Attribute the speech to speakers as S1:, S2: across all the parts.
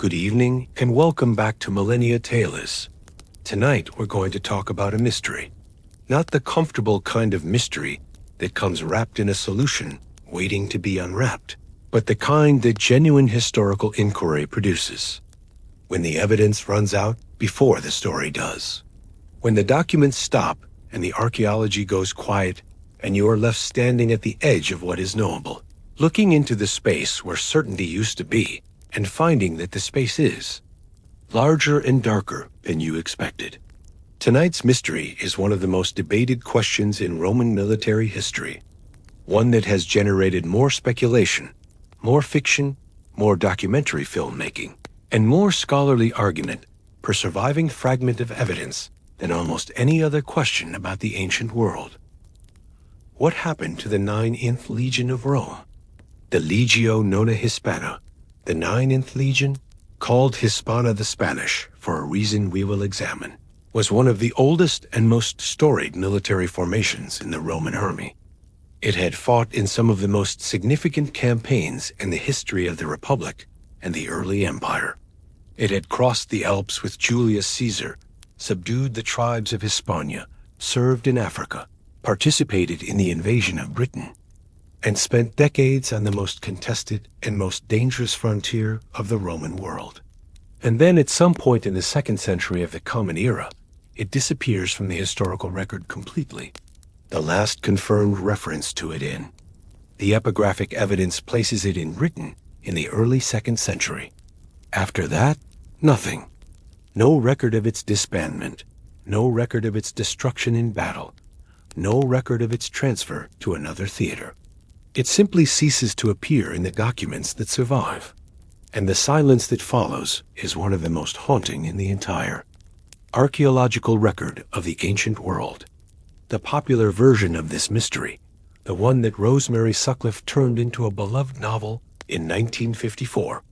S1: Good evening and welcome back to Millennia Tales. Tonight we're going to talk about a mystery. Not the comfortable kind of mystery that comes wrapped in a solution waiting to be unwrapped, but the kind that genuine historical inquiry produces. When the evidence runs out before the story does. When the documents stop and the archaeology goes quiet and you are left standing at the edge of what is knowable, looking into the space where certainty used to be, and finding that the space is larger and darker than you expected. Tonight's mystery is one of the most debated questions in Roman military history, one that has generated more speculation, more fiction, more documentary filmmaking, and more scholarly argument per surviving fragment of evidence than almost any other question about the ancient world. What happened to the 9th Legion of Rome? The Legio Nona Hispana, the 9th Legion, called Hispana the Spanish for a reason we will examine, was one of the oldest and most storied military formations in the Roman army. It had fought in some of the most significant campaigns in the history of the Republic and the early empire. It had crossed the Alps with Julius Caesar, subdued the tribes of Hispania, served in Africa, participated in the invasion of Britain, and spent decades on the most contested and most dangerous frontier of the Roman world. And then at some point in the 2nd century of the Common Era, it disappears from the historical record completely. The last confirmed reference to it in the epigraphic evidence places it in Britain in the early 2nd century. After that, nothing. No record of its disbandment, no record of its destruction in battle, no record of its transfer to another theater. It simply ceases to appear in the documents that survive, and the silence that follows is one of the most haunting in the entire archaeological record of the ancient world. The popular version of this mystery, the one that Rosemary Sutcliffe turned into a beloved novel in 1954,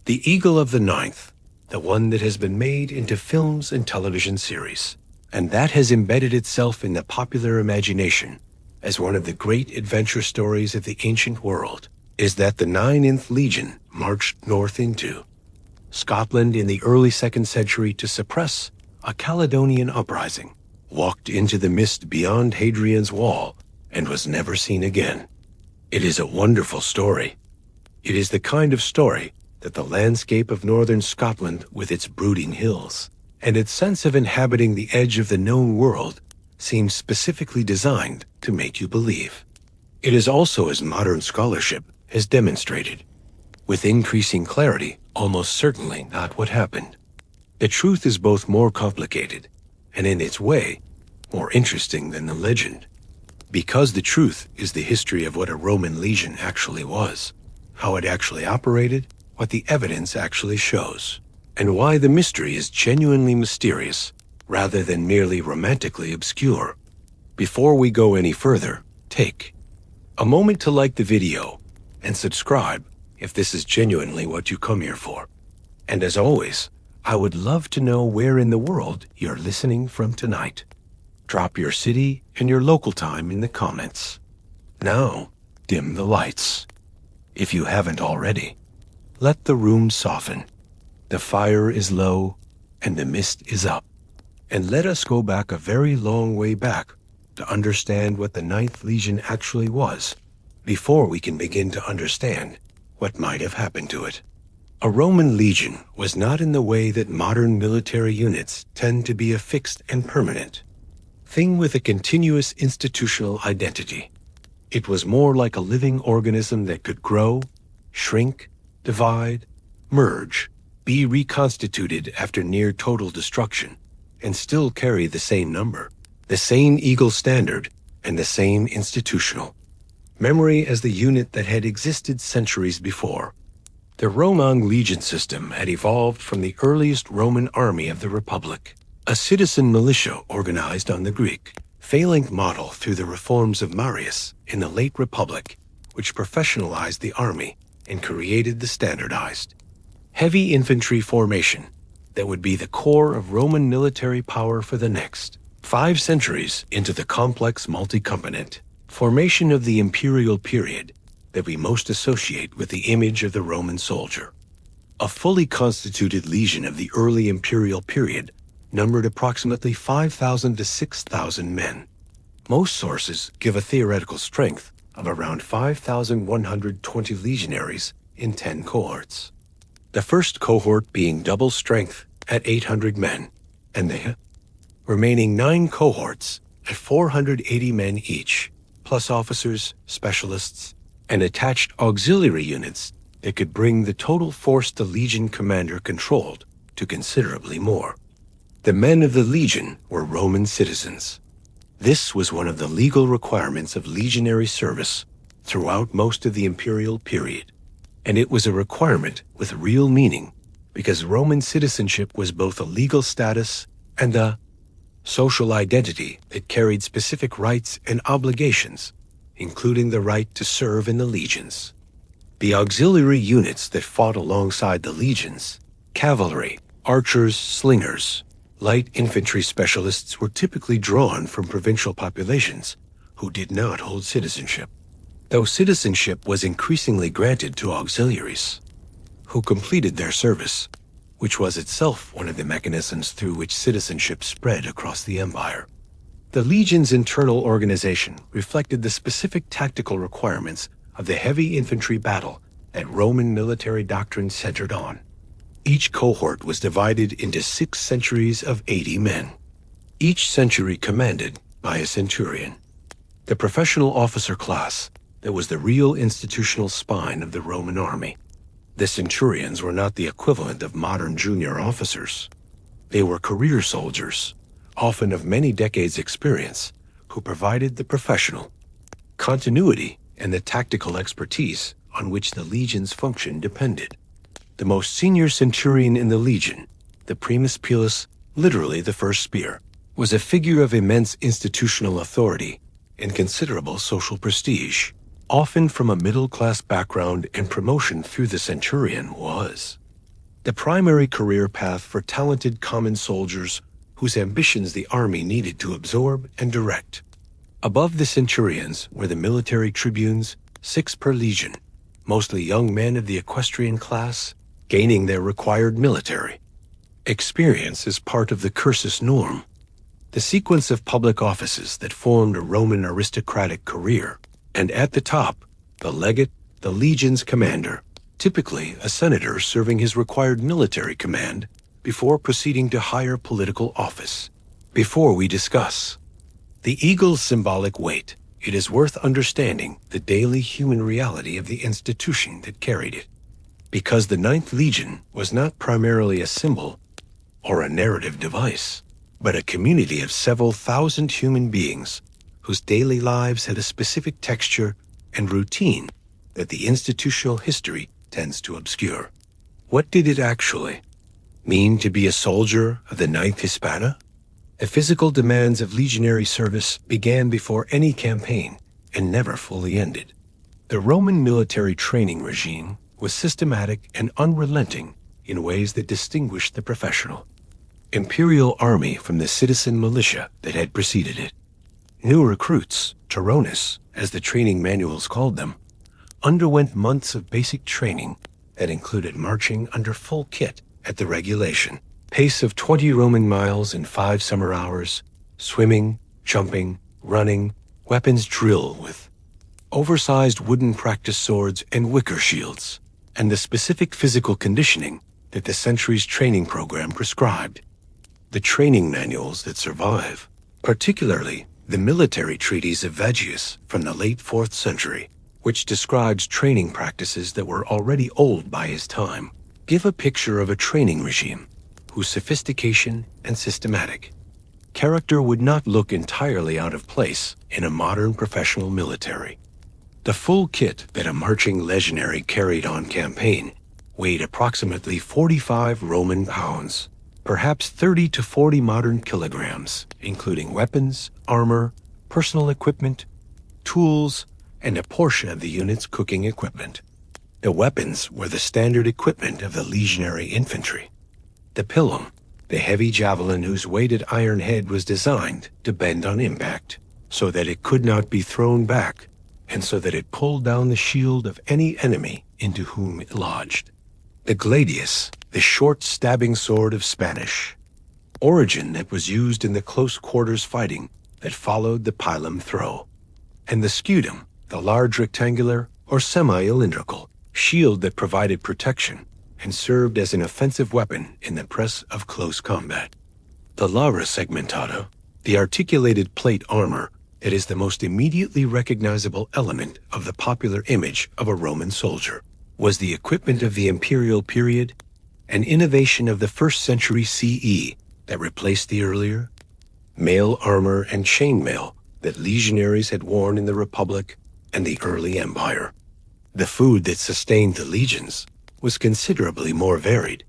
S1: The Eagle of the Ninth, the one that has been made into films and television series, and that has embedded itself in the popular imagination as one of the great adventure stories of the ancient world, is that the 9th Legion marched north into Scotland in the early 2nd century to suppress a Caledonian uprising, walked into the mist beyond Hadrian's wall, and was never seen again. It is a wonderful story. It is the kind of story that the landscape of northern Scotland with its brooding hills and its sense of inhabiting the edge of the known world seems specifically designed to make you believe. It is also, as modern scholarship has demonstrated, with increasing clarity, almost certainly not what happened. The truth is both more complicated and, in its way, more interesting than the legend, because the truth is the history of what a Roman legion actually was, how it actually operated, what the evidence actually shows, and why the mystery is genuinely mysterious rather than merely romantically obscure. Before we go any further, take a moment to like the video and subscribe if this is genuinely what you come here for. And as always, I would love to know where in the world you're listening from tonight. Drop your city and your local time in the comments. Now, dim the lights, if you haven't already. Let the room soften. The fire is low and the mist is up. And let us go back a very long way back to understand what the 9th Legion actually was, before we can begin to understand what might have happened to it. A Roman legion was not in the way that modern military units tend to be a fixed and permanent thing with a continuous institutional identity. It was more like a living organism that could grow, shrink, divide, merge, be reconstituted after near total destruction, and still carry the same number, the same eagle standard, and the same institutional memory as the unit that had existed centuries before. The Roman legion system had evolved from the earliest Roman army of the Republic, a citizen militia organized on the Greek phalanx model through the reforms of Marius in the late Republic, which professionalized the army and created the standardized heavy infantry formation that would be the core of Roman military power for the next 5 centuries into the complex multi-component formation of the imperial period that we most associate with the image of the Roman soldier. A fully constituted legion of the early imperial period numbered approximately 5,000 to 6,000 men. Most sources give a theoretical strength of around 5,120 legionaries in 10 cohorts. The first cohort being double strength at 800 men, and the remaining 9 cohorts at 480 men each, plus officers, specialists, and attached auxiliary units that could bring the total force the legion commander controlled to considerably more. The men of the legion were Roman citizens. This was one of the legal requirements of legionary service throughout most of the imperial period, and it was a requirement with real meaning because Roman citizenship was both a legal status and a social identity that carried specific rights and obligations, including the right to serve in the legions. The auxiliary units that fought alongside the legions, cavalry, archers, slingers, light infantry specialists were typically drawn from provincial populations who did not hold citizenship, though citizenship was increasingly granted to auxiliaries, who completed their service, which was itself one of the mechanisms through which citizenship spread across the empire. The legion's internal organization reflected the specific tactical requirements of the heavy infantry battle that Roman military doctrine centered on. Each cohort was divided into 6 centuries of 80 men, each century commanded by a centurion. The professional officer class that was the real institutional spine of the Roman army. The centurions were not the equivalent of modern junior officers. They were career soldiers, often of many decades' experience, who provided the professional continuity and the tactical expertise on which the legion's function depended. The most senior centurion in the legion, the primus pilus, literally the first spear, was a figure of immense institutional authority and considerable social prestige. Often from a middle-class background, and promotion through the centurion was the primary career path for talented common soldiers whose ambitions the army needed to absorb and direct. Above the centurions were the military tribunes, 6 per legion, mostly young men of the equestrian class, gaining their required military experience as part of the cursus norm, the sequence of public offices that formed a Roman aristocratic career. And at the top, the legate, the legion's commander, typically a senator serving his required military command before proceeding to higher political office. Before we discuss the eagle's symbolic weight, it is worth understanding the daily human reality of the institution that carried it. Because the 9th Legion was not primarily a symbol or a narrative device, but a community of several thousand human beings whose daily lives had a specific texture and routine that the institutional history tends to obscure. What did it actually mean to be a soldier of the 9th Hispana? The physical demands of legionary service began before any campaign and never fully ended. The Roman military training regime was systematic and unrelenting in ways that distinguished the professional imperial army from the citizen militia that had preceded it. New recruits, Turonis, as the training manuals called them, underwent months of basic training that included marching under full kit at the regulation pace of 20 Roman miles in 5 summer hours, swimming, jumping, running, weapons drill with oversized wooden practice swords and wicker shields, and the specific physical conditioning that the century's training program prescribed. The training manuals that survive, particularly the military treatise of Vanishes from the late 4th century, which describes training practices that were already old by his time, give a picture of a training regime whose sophistication and systematic character would not look entirely out of place in a modern professional military. The full kit that a marching legionary carried on campaign weighed approximately 45 Roman pounds, perhaps 30 to 40 modern kilograms, including weapons, armor, personal equipment, tools, and a portion of the unit's cooking equipment. The weapons were the standard equipment of the legionary infantry. The pilum, the heavy javelin whose weighted iron head was designed to bend on impact, so that it could not be thrown back, and so that it pulled down the shield of any enemy into whom it lodged. The gladius, the short stabbing sword of Spanish origin that was used in the close quarters fighting that followed the pilum throw, and the scudum, the large rectangular or semi-cylindrical shield that provided protection and served as an offensive weapon in the press of close combat. The lara segmentata, the articulated plate armor, it is the most immediately recognizable element of the popular image of a Roman soldier, was the equipment of the imperial period, an innovation of the 1st century CE that replaced the earlier mail armor and chainmail that legionaries had worn in the Republic and the early Empire. The food that sustained the legions was considerably more varied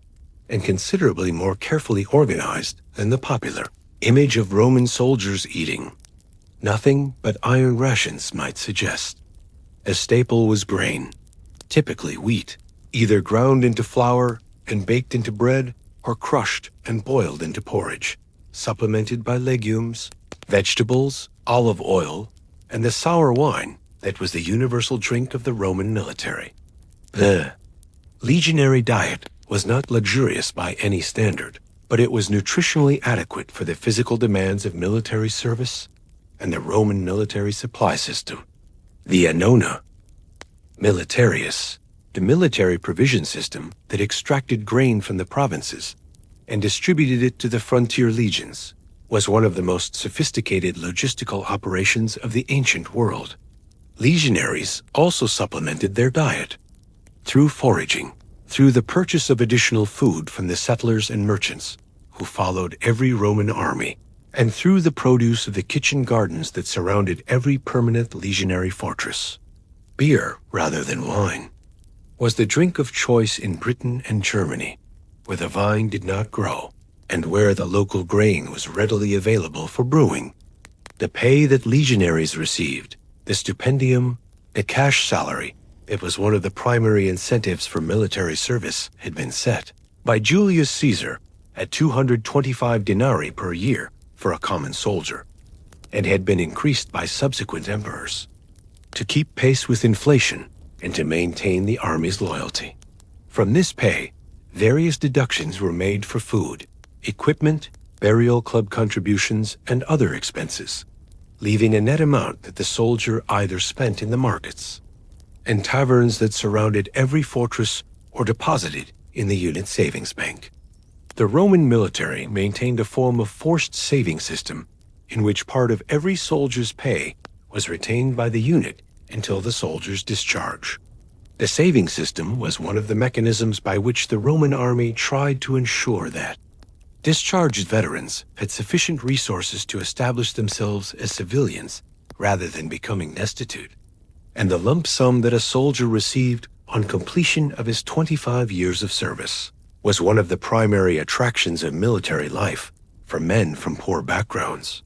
S1: and considerably more carefully organized than the popular image of Roman soldiers eating. Nothing but iron rations might suggest. A staple was grain, typically wheat, either ground into flour and baked into bread or crushed and boiled into porridge, supplemented by legumes, vegetables, olive oil, and the sour wine that was the universal drink of the Roman military. The legionary diet was not luxurious by any standard, but it was nutritionally adequate for the physical demands of military service and the Roman military supply system. The Annona Militarius, the military provision system that extracted grain from the provinces and distributed it to the frontier legions, was one of the most sophisticated logistical operations of the ancient world. Legionaries also supplemented their diet through foraging, through the purchase of additional food from the settlers and merchants who followed every Roman army, and through the produce of the kitchen gardens that surrounded every permanent legionary fortress. Beer, rather than wine, was the drink of choice in Britain and Germany, where the vine did not grow, and where the local grain was readily available for brewing. The pay that legionaries received, the stipendium, the cash salary, it was one of the primary incentives for military service, had been set by Julius Caesar at 225 denarii per year for a common soldier, and had been increased by subsequent emperors to keep pace with inflation and to maintain the army's loyalty. From this pay, various deductions were made for food, equipment, burial club contributions, and other expenses, leaving a net amount that the soldier either spent in the markets and taverns that surrounded every fortress or deposited in the unit savings bank. The Roman military maintained a form of forced saving system in which part of every soldier's pay was retained by the unit until the soldier's discharge. The saving system was one of the mechanisms by which the Roman army tried to ensure that discharged veterans had sufficient resources to establish themselves as civilians rather than becoming destitute, and the lump sum that a soldier received on completion of his 25 years of service was one of the primary attractions of military life for men from poor backgrounds.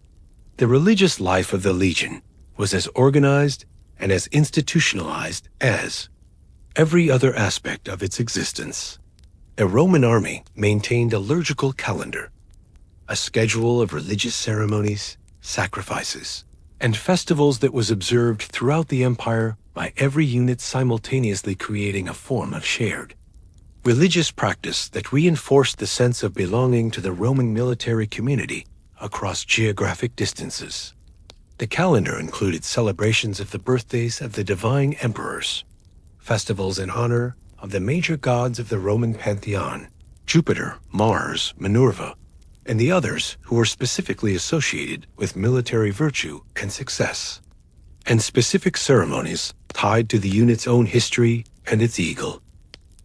S1: The religious life of the legion was as organized and as institutionalized as every other aspect of its existence. A Roman army maintained a liturgical calendar, a schedule of religious ceremonies, sacrifices, and festivals that was observed throughout the empire by every unit, simultaneously creating a form of shared religious practice that reinforced the sense of belonging to the Roman military community across geographic distances. The calendar included celebrations of the birthdays of the divine emperors, festivals in honor of the major gods of the Roman pantheon, Jupiter, Mars, Minerva, and the others who were specifically associated with military virtue and success, and specific ceremonies tied to the unit's own history and its eagle.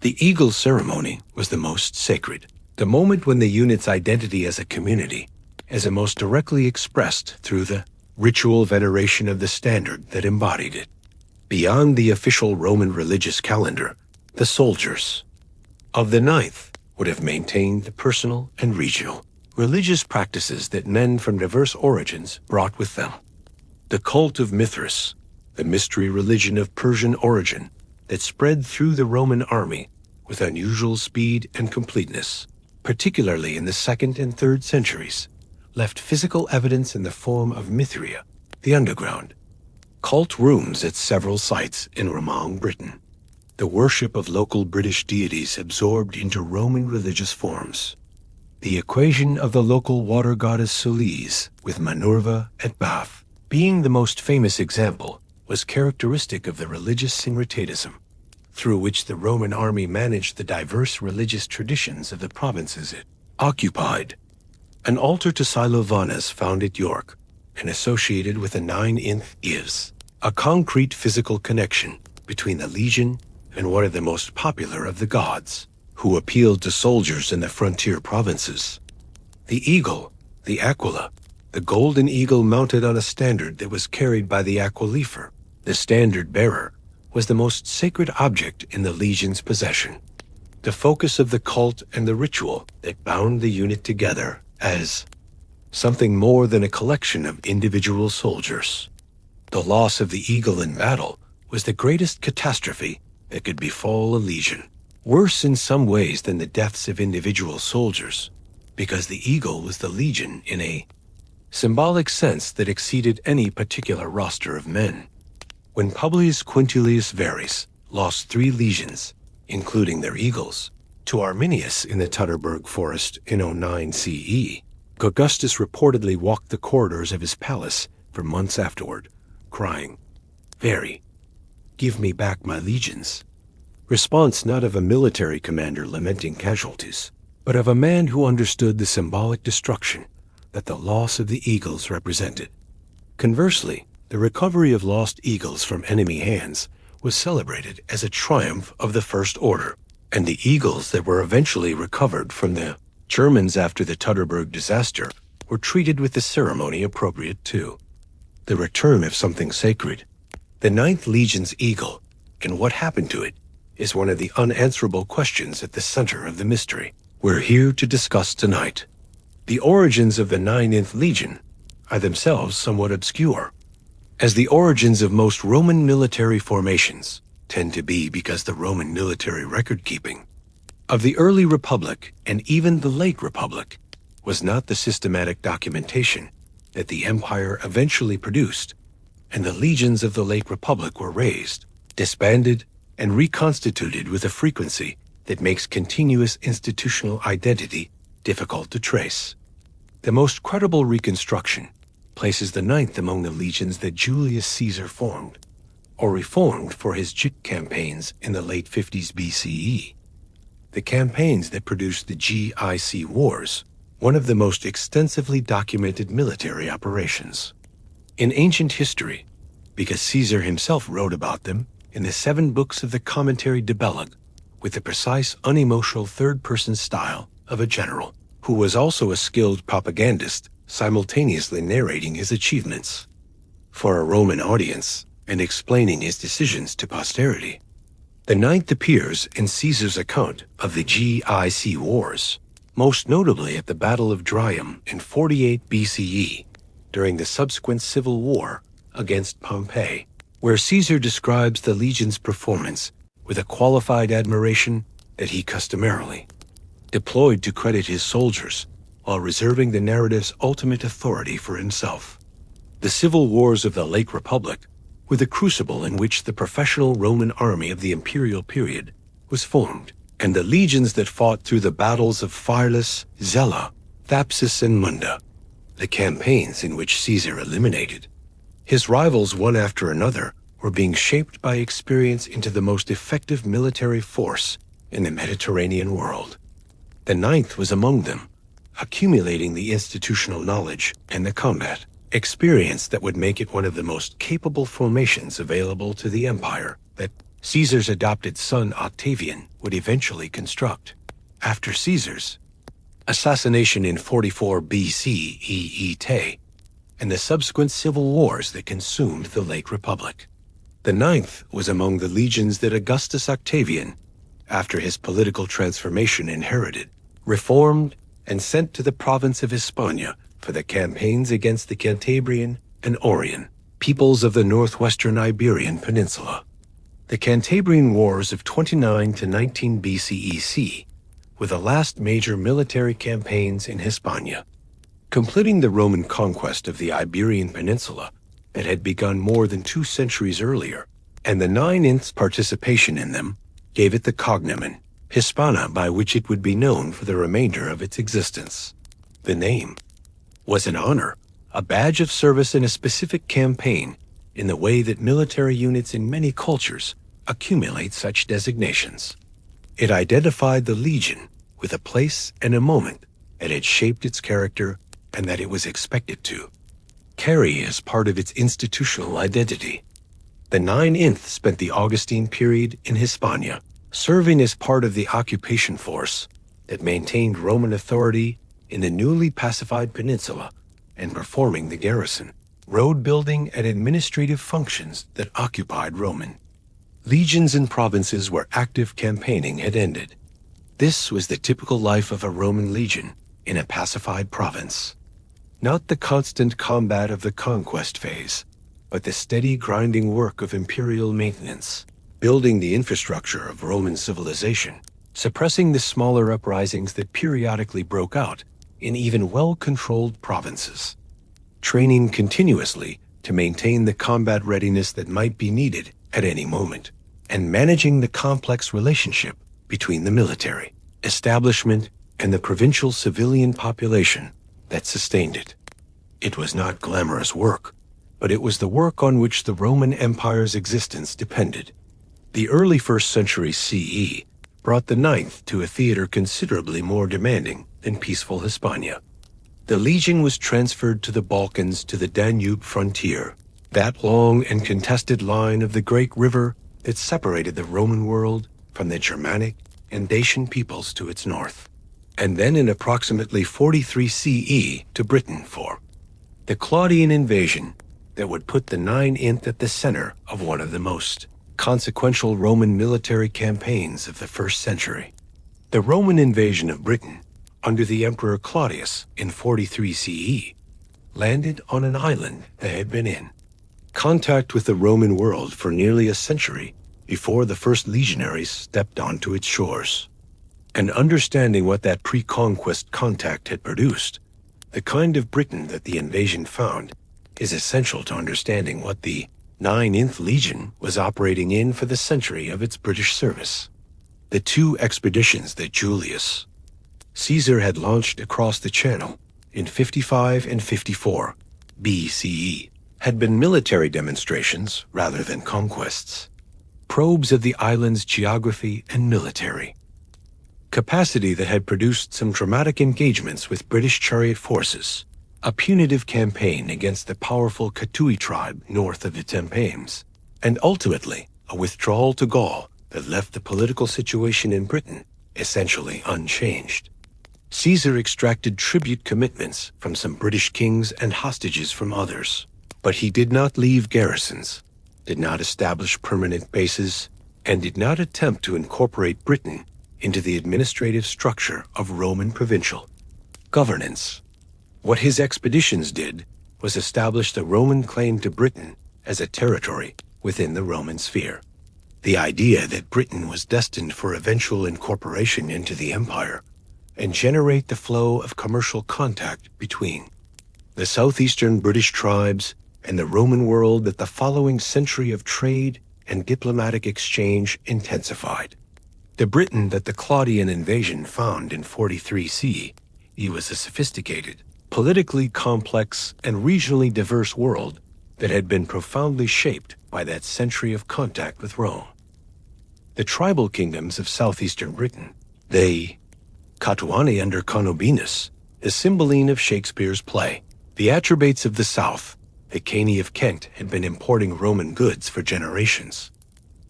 S1: The eagle ceremony was the most sacred, the moment when the unit's identity as a community is the most directly expressed through the ritual veneration of the standard that embodied it. Beyond the official Roman religious calendar, the soldiers of the ninth would have maintained the personal and regional religious practices that men from diverse origins brought with them. The cult of Mithras, the mystery religion of Persian origin that spread through the Roman army with unusual speed and completeness, particularly in the 2nd and 3rd centuries, left physical evidence in the form of Mithria, the underground, cult rooms at several sites in Roman Britain. the worship of local British deities absorbed into Roman religious forms. The equation of the local water goddess Solis with Minerva at Bath, being the most famous example, was characteristic of the religious syncretism, through which the Roman army managed the diverse religious traditions of the provinces it occupied. An altar to Silovanus found at York, and associated with the 9th is a concrete physical connection between the legion and one of the most popular of the gods, who appealed to soldiers in the frontier provinces. The eagle, the Aquila, the golden eagle mounted on a standard that was carried by the Aquilifer, the standard bearer, was the most sacred object in the legion's possession, the focus of the cult and the ritual that bound the unit together as something more than a collection of individual soldiers. The loss of the eagle in battle was the greatest catastrophe that could befall a legion, worse in some ways than the deaths of individual soldiers, because the eagle was the legion in a symbolic sense that exceeded any particular roster of men. When Publius Quintilius Varus lost 3 legions, including their eagles, to Arminius in the Tutterberg forest in 09 CE, Augustus reportedly walked the corridors of his palace for months afterward, crying, "Vari, give me back my legions." Response not of a military commander lamenting casualties, but of a man who understood the symbolic destruction that the loss of the eagles represented. Conversely, the recovery of lost eagles from enemy hands was celebrated as a triumph of the First Order, and the eagles that were eventually recovered from the Germans after the Tutterberg disaster were treated with the ceremony appropriate too. The return of something sacred, the 9th Legion's eagle, and what happened to it, is one of the unanswerable questions at the center of the mystery we're here to discuss tonight. The origins of the 9th Legion are themselves somewhat obscure, as the origins of most Roman military formations tend to be because the Roman military record-keeping of the early Republic and even the late Republic was not the systematic documentation that the empire eventually produced, and the legions of the late Republic were raised, disbanded, and reconstituted with a frequency that makes continuous institutional identity difficult to trace. The most credible reconstruction places the 9th among the legions that Julius Caesar formed, or reformed for his JIT campaigns in the late 50s BCE. The campaigns that produced the GIC Wars, one of the most extensively documented military operations in ancient history, because Caesar himself wrote about them in the 7 books of the Commentary de Belleg, with the precise, unemotional third-person style of a general, who was also a skilled propagandist, simultaneously narrating his achievements for a Roman audience and explaining his decisions to posterity. The 9th appears in Caesar's account of the GIC Wars, most notably at the Battle of Dryum in 48 BCE, during the subsequent civil war against Pompey, where Caesar describes the legion's performance with a qualified admiration that he customarily deployed to credit his soldiers, while reserving the narrative's ultimate authority for himself. The civil wars of the late Republic were the crucible in which the professional Roman army of the imperial period was formed, and the legions that fought through the battles of Fireless, Zella, Thapsus, and Munda, the campaigns in which Caesar eliminated his rivals one after another, were being shaped by experience into the most effective military force in the Mediterranean world. The 9th was among them, accumulating the institutional knowledge and the combat experience that would make it one of the most capable formations available to the empire that Caesar's adopted son Octavian would eventually construct. After Caesar's assassination in 44 BCE and the subsequent civil wars that consumed the late Republic, the 9th was among the legions that Augustus Octavian, after his political transformation, inherited, reformed, and sent to the province of Hispania for the campaigns against the Cantabrian and Orian peoples of the northwestern Iberian Peninsula. The Cantabrian Wars of 29 to 19 BCEC were the last major military campaigns in Hispania, completing the Roman conquest of the Iberian Peninsula that had begun more than 2 centuries earlier, and the 9th's participation in them gave it the cognomen Hispana, by which it would be known for the remainder of its existence. The name was an honor, a badge of service in a specific campaign, in the way that military units in many cultures accumulate such designations. It identified the legion with a place and a moment that had shaped its character and that it was expected to carry as part of its institutional identity. The 9th spent the Augustine period in Hispania, serving as part of the occupation force that maintained Roman authority in the newly pacified peninsula and performing the garrison, road building, and administrative functions that occupied Roman legions in provinces where active campaigning had ended. This was the typical life of a Roman legion in a pacified province. Not the constant combat of the conquest phase, but the steady grinding work of imperial maintenance, building the infrastructure of Roman civilization, suppressing the smaller uprisings that periodically broke out in even well-controlled provinces, training continuously to maintain the combat readiness that might be needed at any moment, and managing the complex relationship between the military establishment and the provincial civilian population that sustained it. It was not glamorous work, but it was the work on which the Roman Empire's existence depended. The early 1st century CE brought the 9th to a theater considerably more demanding than peaceful Hispania. The legion was transferred to the Balkans, to the Danube frontier, that long and contested line of the great river that separated the Roman world from the Germanic and Dacian peoples to its north, and then in approximately 43 CE to Britain for the Claudian invasion that would put the 9th at the center of one of the most consequential Roman military campaigns of the 1st century. The Roman invasion of Britain under the Emperor Claudius in 43 CE landed on an island that had been in contact with the Roman world for nearly a century before the first legionaries stepped onto its shores. And understanding what that pre-conquest contact had produced, the kind of Britain that the invasion found, is essential to understanding what the 9th Legion was operating in for the century of its British service. The 2 expeditions that Julius Caesar had launched across the Channel in 55 and 54 BCE had been military demonstrations rather than conquests, probes of the island's geography and military capacity that had produced some dramatic engagements with British chariot forces, a punitive campaign against the powerful Catui tribe north of the Thames, and ultimately a withdrawal to Gaul that left the political situation in Britain essentially unchanged. Caesar extracted tribute commitments from some British kings and hostages from others, but he did not leave garrisons, did not establish permanent bases, and did not attempt to incorporate Britain into the administrative structure of Roman provincial governance. What his expeditions did was establish the Roman claim to Britain as a territory within the Roman sphere. The idea that Britain was destined for eventual incorporation into the empire and generate the flow of commercial contact between the southeastern British tribes and the Roman world that the following century of trade and diplomatic exchange intensified. The Britain that the Claudian invasion found in 43 CE was a sophisticated, politically complex, and regionally diverse world that had been profoundly shaped by that century of contact with Rome. The tribal kingdoms of southeastern Britain, they Catuani under Conobenus, the Cymbeline of Shakespeare's play, the Atrebates of the south, the Cani of Kent had been importing Roman goods for generations.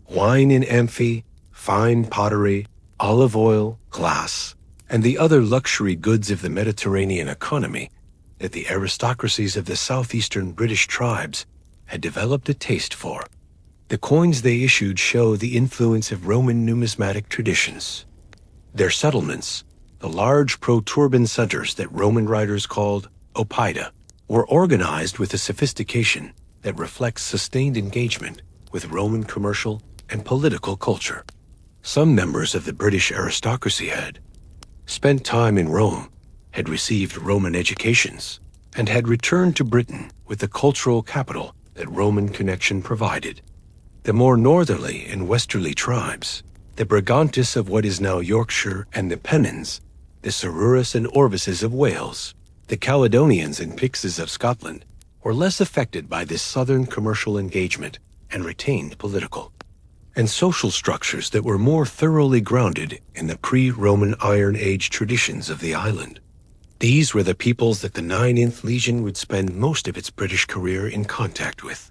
S1: Wine in amphi, fine pottery, olive oil, glass, and the other luxury goods of the Mediterranean economy that the aristocracies of the southeastern British tribes had developed a taste for. The coins they issued show the influence of Roman numismatic traditions. Their settlements, the large proturban centers that Roman writers called oppida, were organized with a sophistication that reflects sustained engagement with Roman commercial and political culture. Some members of the British aristocracy had spent time in Rome, had received Roman educations, and had returned to Britain with the cultural capital that Roman connection provided. The more northerly and westerly tribes, the Brigantes of what is now Yorkshire and the Pennons, the Sorures and Orvises of Wales, the Caledonians and Picts of Scotland, were less affected by this southern commercial engagement and retained political and social structures that were more thoroughly grounded in the pre-Roman Iron Age traditions of the island. These were the peoples that the 9th Legion would spend most of its British career in contact with.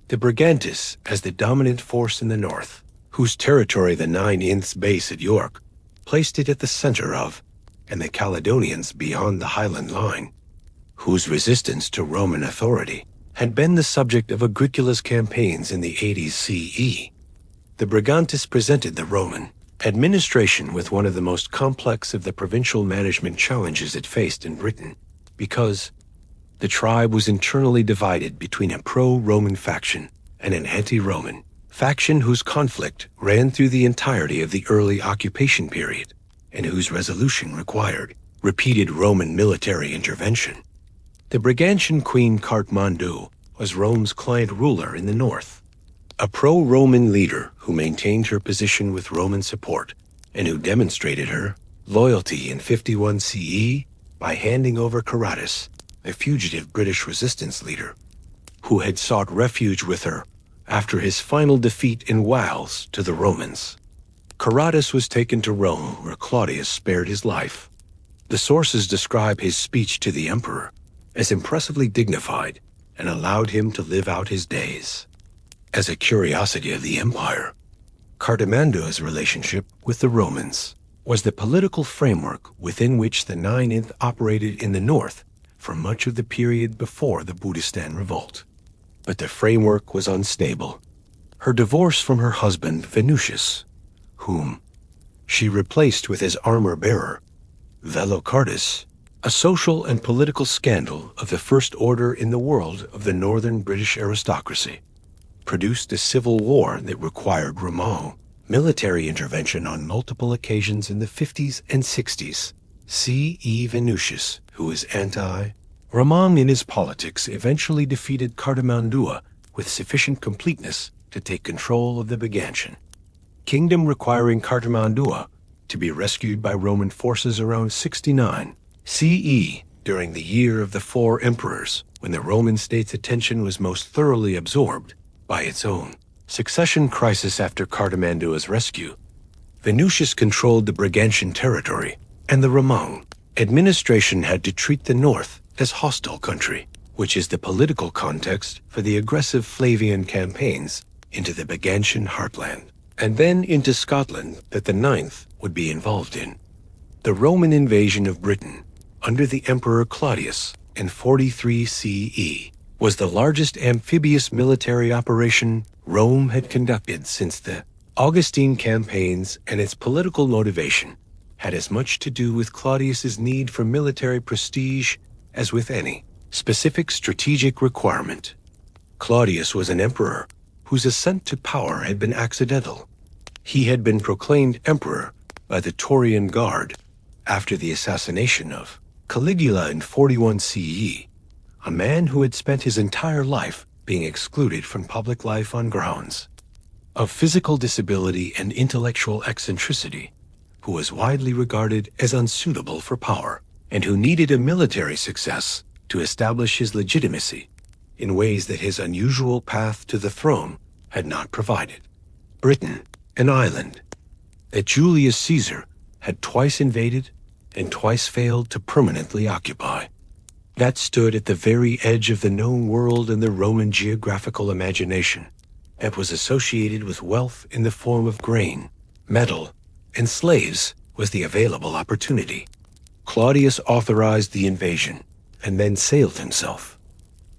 S1: The Brigantes, as the dominant force in the north, whose territory the 9th's base at York placed it at the center of, and the Caledonians beyond the Highland line, whose resistance to Roman authority had been the subject of Agricola's campaigns in the 80s CE. The Brigantes presented the Roman administration with one of the most complex of the provincial management challenges it faced in Britain, because the tribe was internally divided between a pro-Roman faction and an anti-Roman faction whose conflict ran through the entirety of the early occupation period, and whose resolution required repeated Roman military intervention. The Brigantian queen Cartmandu was Rome's client ruler in the north, a pro-Roman leader who maintained her position with Roman support and who demonstrated her loyalty in 51 CE by handing over Caratus, a fugitive British resistance leader, who had sought refuge with her after his final defeat in Wales to the Romans. Caratus was taken to Rome, where Claudius spared his life. The sources describe his speech to the emperor as impressively dignified and allowed him to live out his days. As a curiosity of the empire, Cartamandu's relationship with the Romans was the political framework within which the 9th operated in the north for much of the period before the Boudican Revolt. But the framework was unstable. Her divorce from her husband Vanishes, whom she replaced with his armor-bearer, Velocardus, a social and political scandal of the first order in the world of the northern British aristocracy, produced a civil war that required Roman military intervention on multiple occasions in the 50s and 60s. C.E. Vanishes, who was anti-Roman in his politics, eventually defeated Cartamandua with sufficient completeness to take control of the Brigantian kingdom, requiring Cartamandua to be rescued by Roman forces around 69 CE, during the year of the Four Emperors, when the Roman state's attention was most thoroughly absorbed by its own succession crisis after Cartamandua's rescue. Vanishes controlled the Brigantian territory, and the Roman administration had to treat the north as hostile country, which is the political context for the aggressive Flavian campaigns into the Brigantian heartland, and then into Scotland that the 9th would be involved in. The Roman invasion of Britain under the Emperor Claudius in 43 CE was the largest amphibious military operation Rome had conducted since the Augustine campaigns, and its political motivation had as much to do with Claudius's need for military prestige as with any specific strategic requirement. Claudius was an emperor whose ascent to power had been accidental. He had been proclaimed emperor by the Taurian Guard after the assassination of Caligula in 41 CE, a man who had spent his entire life being excluded from public life on grounds of physical disability and intellectual eccentricity, who was widely regarded as unsuitable for power, and who needed a military success to establish his legitimacy in ways that his unusual path to the throne had not provided. Britain, an island that Julius Caesar had twice invaded and twice failed to permanently occupy, that stood at the very edge of the known world in the Roman geographical imagination, and was associated with wealth in the form of grain, metal, and slaves, was the available opportunity. Claudius authorized the invasion and then sailed himself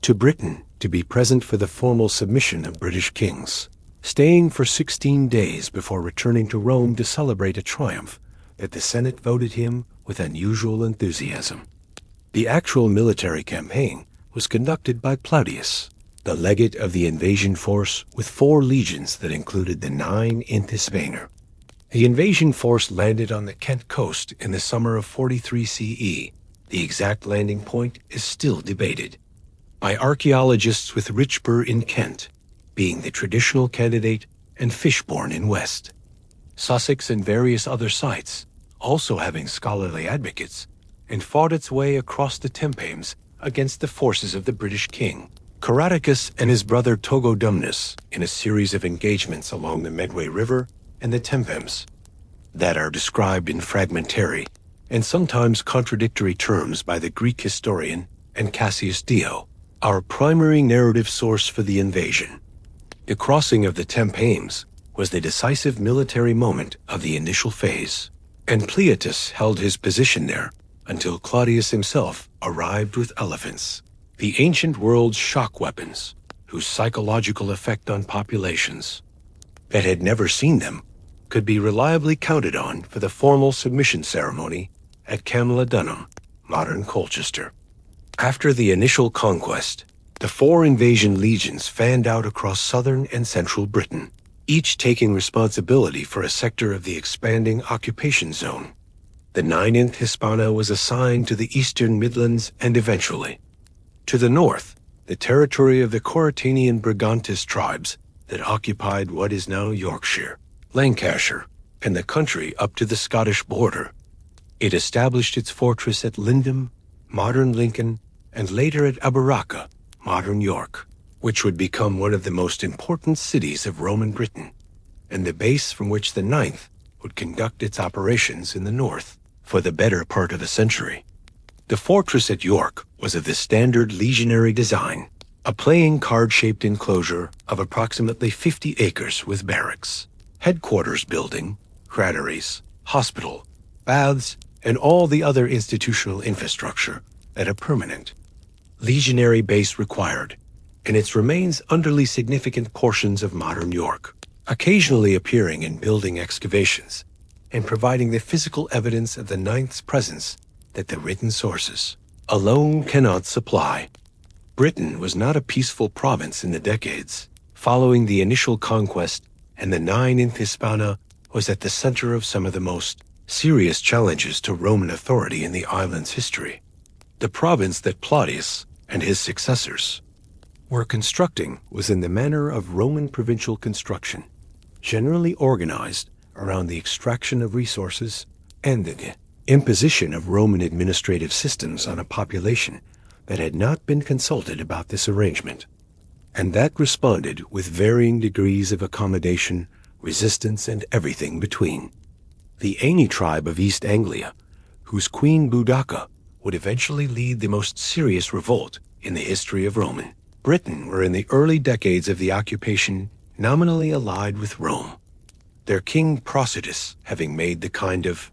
S1: to Britain to be present for the formal submission of British kings, staying for 16 days before returning to Rome to celebrate a triumph that the Senate voted him with unusual enthusiasm. The actual military campaign was conducted by Claudius, the legate of the invasion force, with 4 legions that included the 9th Hispana. The invasion force landed on the Kent coast in the summer of 43 CE. The exact landing point is still debated by archaeologists, with Richborough in Kent being the traditional candidate and Fishbourne in west. Sussex and various other sites, also having scholarly advocates, and fought its way across the Thames against the forces of the British king, Caradocus, and his brother Togodumnus in a series of engagements along the Medway River and the Thames that are described in fragmentary and sometimes contradictory terms by the Greek historian and Cassius Dio, our primary narrative source for the invasion. The crossing of the Thames was the decisive military moment of the initial phase, and Cleotus held his position there until Claudius himself arrived with elephants, the ancient world's shock weapons, whose psychological effect on populations that had never seen them could be reliably counted on for the formal submission ceremony at Caledonia, modern Colchester. After the initial conquest, the 4 invasion legions fanned out across southern and central Britain, each taking responsibility for a sector of the expanding occupation zone. The 9th Hispana was assigned to the eastern Midlands and eventually, to the north, the territory of the Corytanian Brigantes tribes that occupied what is now Yorkshire, Lancashire, and the country up to the Scottish border. It established its fortress at Lindum, modern Lincoln, and later at Abaraka, modern York, which would become one of the most important cities of Roman Britain, and the base from which the 9th would conduct its operations in the north for the better part of a century. The fortress at York was of the standard legionary design, a playing card-shaped enclosure of approximately 50 acres with barracks, headquarters building, granaries, hospital, baths, and all the other institutional infrastructure that a permanent legionary base required, and its remains underly significant portions of modern York, occasionally appearing in building excavations and providing the physical evidence of the 9th's presence that the written sources alone cannot supply. Britain was not a peaceful province in the decades following the initial conquest, and the 9th Hispana was at the center of some of the most serious challenges to Roman authority in the island's history. The province that Claudius and his successors were constructing was in the manner of Roman provincial construction, generally organized around the extraction of resources and the imposition of Roman administrative systems on a population that had not been consulted about this arrangement, and that responded with varying degrees of accommodation, resistance, and everything between. The Aini tribe of East Anglia, whose queen Boudica would eventually lead the most serious revolt in the history of Roman Britain, were in the early decades of the occupation nominally allied with Rome, their king Procidus having made the kind of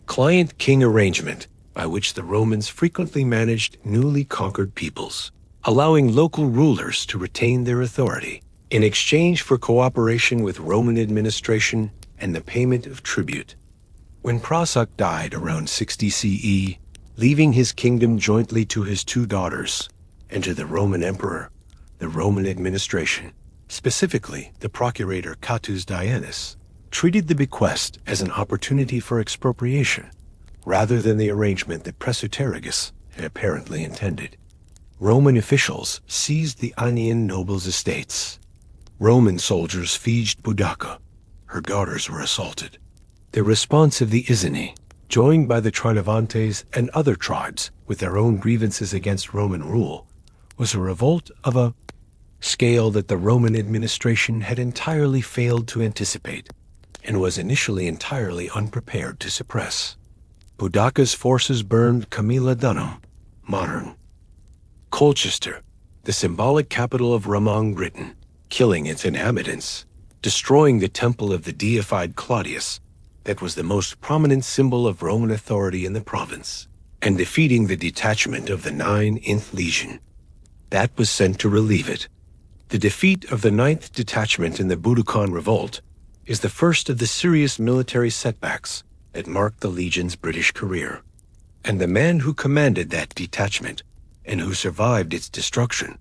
S1: client-king arrangement by which the Romans frequently managed newly conquered peoples, allowing local rulers to retain their authority in exchange for cooperation with Roman administration and the payment of tribute. When Prosoc died around 60 CE, leaving his kingdom jointly to his 2 daughters and to the Roman emperor, the Roman administration, specifically the procurator Catus Dianus, treated the bequest as an opportunity for expropriation, rather than the arrangement that Presbyterigus had apparently intended. Roman officials seized the Aenian nobles' estates. Roman soldiers sieged Boudica. Her daughters were assaulted. The response of the Iceni, joined by the Trinovantes and other tribes with their own grievances against Roman rule, was a revolt of a scale that the Roman administration had entirely failed to anticipate and was initially entirely unprepared to suppress. Boudica's forces burned Caledonia, modern Colchester, the symbolic capital of Roman Britain, killing its inhabitants, destroying the temple of the deified Claudius that was the most prominent symbol of Roman authority in the province, and defeating the detachment of the 9th Legion that was sent to relieve it. The defeat of the 9th Detachment in the Boudican Revolt is the first of the serious military setbacks that marked the Legion's British career, and the man who commanded that detachment and who survived its destruction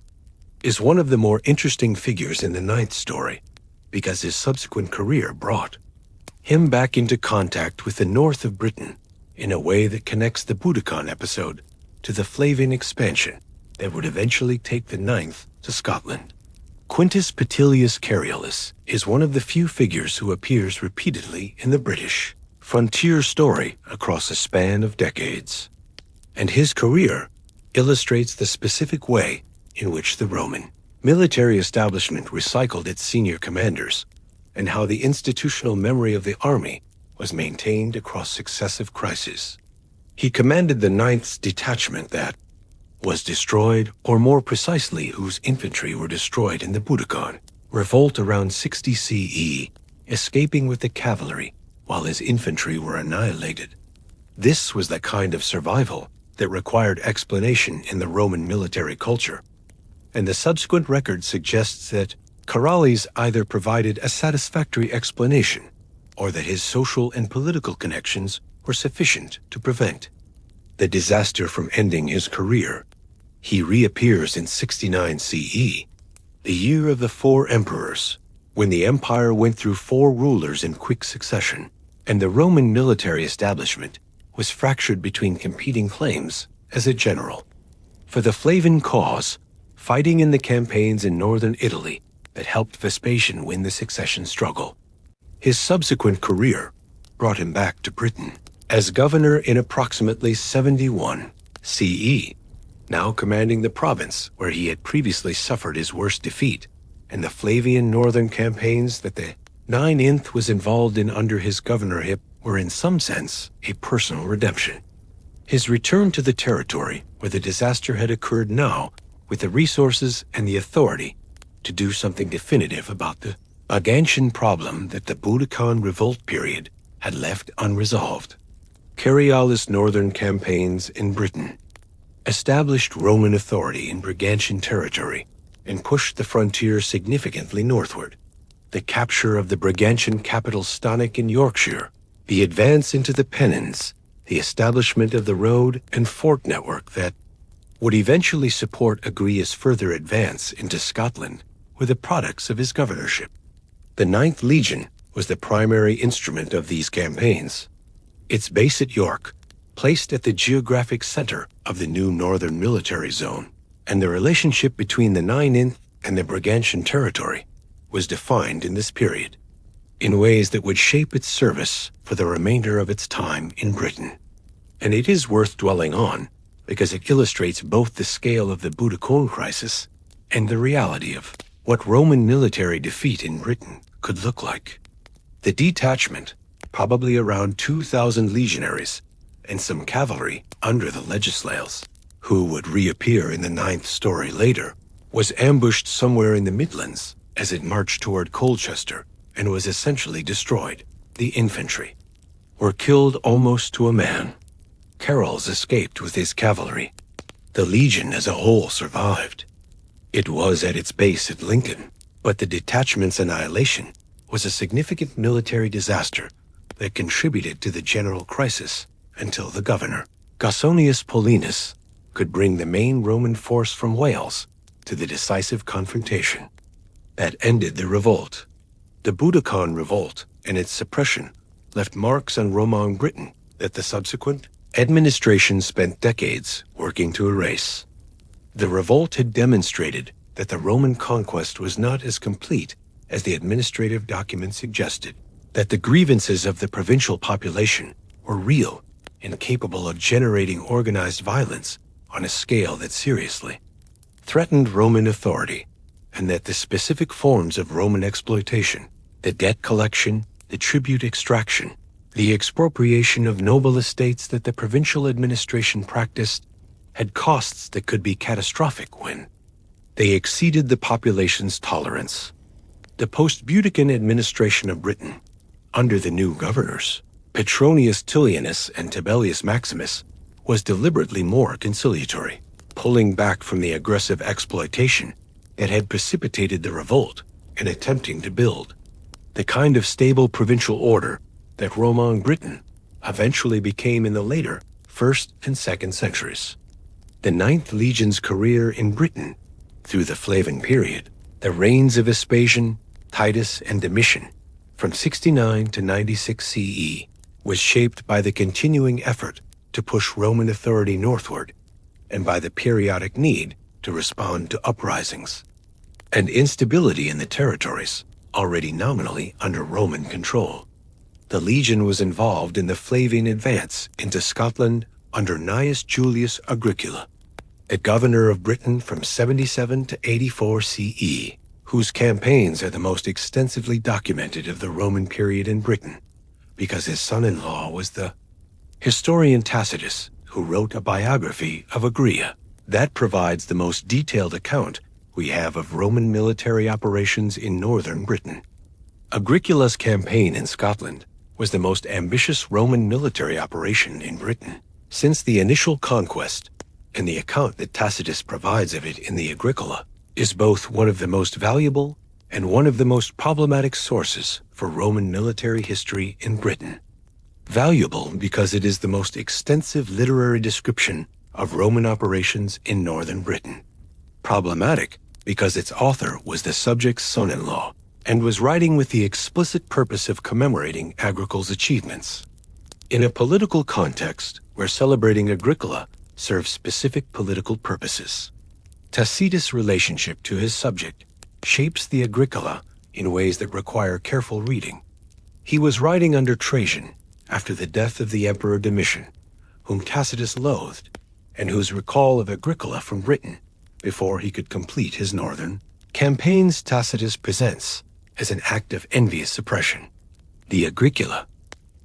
S1: is one of the more interesting figures in the 9th story, because his subsequent career brought him back into contact with the north of Britain in a way that connects the Boudican episode to the Flavian expansion that would eventually take the 9th to Scotland. Quintus Petilius Cariolus is one of the few figures who appears repeatedly in the British frontier story across a span of decades. And his career illustrates the specific way in which the Roman military establishment recycled its senior commanders, and how the institutional memory of the army was maintained across successive crises. He commanded the 9th detachment that was destroyed, or more precisely, whose infantry were destroyed in the Boudican Revolt around 60 CE, escaping with the cavalry while his infantry were annihilated. This was the kind of survival that required explanation in the Roman military culture, and the subsequent record suggests that Cariolus either provided a satisfactory explanation or that his social and political connections were sufficient to prevent the disaster from ending his career. He reappears in 69 CE, the year of the 4 emperors, when the empire went through 4 rulers in quick succession, and the Roman military establishment was fractured between competing claims as a general for the Flavian cause, fighting in the campaigns in northern Italy that helped Vespasian win the succession struggle. His subsequent career brought him back to Britain as governor in approximately 71 CE, now commanding the province where he had previously suffered his worst defeat, and the Flavian northern campaigns that the 9th was involved in under his governorship were in some sense a personal redemption. His return to the territory where the disaster had occurred now with the resources and the authority to do something definitive about the Agantian problem that the Boudican Revolt period had left unresolved. Cariolus' northern campaigns in Britain established Roman authority in Brigantian territory and pushed the frontier significantly northward. The capture of the Brigantian capital Stonic in Yorkshire, the advance into the Pennines, the establishment of the road and fort network that would eventually support Agria's further advance into Scotland were the products of his governorship. The 9th Legion was the primary instrument of these campaigns. Its base at York, placed at the geographic center of the new northern military zone, and the relationship between the 9th and the Brigantian territory was defined in this period in ways that would shape its service for the remainder of its time in Britain. And it is worth dwelling on because it illustrates both the scale of the Boudican crisis and the reality of what Roman military defeat in Britain could look like. The detachment, probably around 2,000 legionaries and some cavalry under the legislales, who would reappear in the 9th story later, was ambushed somewhere in the Midlands as it marched toward Colchester and was essentially destroyed. The infantry were killed almost to a man. Carroll's escaped with his cavalry. The legion as a whole survived. It was at its base at Lincoln, but the detachment's annihilation was a significant military disaster that contributed to the general crisis until the governor, Gaussonius Paulinus, could bring the main Roman force from Wales to the decisive confrontation that ended the revolt. The Boudican Revolt and its suppression left marks on Roman Britain that the subsequent administration spent decades working to erase. The revolt had demonstrated that the Roman conquest was not as complete as the administrative documents suggested, that the grievances of the provincial population were real and capable of generating organized violence on a scale that seriously threatened Roman authority, and that the specific forms of Roman exploitation, the debt collection, the tribute extraction, the expropriation of noble estates that the provincial administration practiced, had costs that could be catastrophic when they exceeded the population's tolerance. The post-Boudican administration of Britain, under the new governors, Petronius Tilianus and Tiberius Maximus, was deliberately more conciliatory, pulling back from the aggressive exploitation that had precipitated the revolt and attempting to build the kind of stable provincial order that Roman Britain eventually became in the later 1st and 2nd centuries. The 9th Legion's career in Britain through the Flavian period, the reigns of Vespasian, Titus, and Domitian, from 69 to 96 CE, was shaped by the continuing effort to push Roman authority northward and by the periodic need to respond to uprisings. and instability in the territories, already nominally under Roman control. The legion was involved in the Flavian advance into Scotland under Gnaeus Julius Agricola, a governor of Britain from 77 to 84 CE, whose campaigns are the most extensively documented of the Roman period in Britain, because his son-in-law was the historian Tacitus, who wrote a biography of Agrippa that provides the most detailed account we have of Roman military operations in northern Britain. Agricola's campaign in Scotland was the most ambitious Roman military operation in Britain since the initial conquest, and the account that Tacitus provides of it in the Agricola is both one of the most valuable and one of the most problematic sources for Roman military history in Britain. Valuable because it is the most extensive literary description of Roman operations in northern Britain. Problematic because its author was the subject's son-in-law and was writing with the explicit purpose of commemorating Agricola's achievements. In a political context where celebrating Agricola serves specific political purposes, Tacitus' relationship to his subject shapes the Agricola in ways that require careful reading. He was writing under Trajan after the death of the Emperor Domitian, whom Tacitus loathed, and whose recall of Agricola from Britain before he could complete his northern campaigns Tacitus presents as an act of envious suppression. The Agricola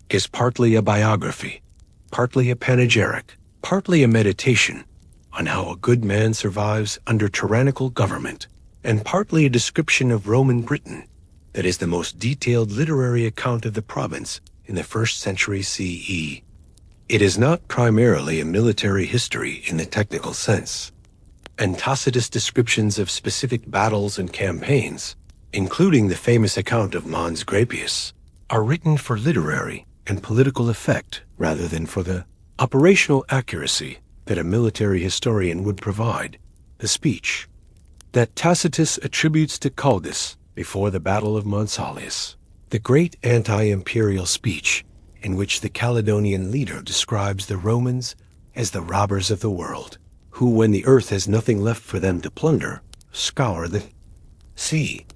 S1: is partly a biography, partly a panegyric, partly a meditation on how a good man survives under tyrannical government, and partly a description of Roman Britain that is the most detailed literary account of the province in the 1st century CE. It is not primarily a military history in the technical sense, and Tacitus' descriptions of specific battles and campaigns, including the famous account of Mons Grappius, are written for literary and political effect rather than for the operational accuracy that a military historian would provide. The speech that Tacitus attributes to Caldus before the Battle of Monsalius, the great anti-imperial speech in which the Caledonian leader describes the Romans as the robbers of the world, who, when the earth has nothing left for them to plunder, scour the sea,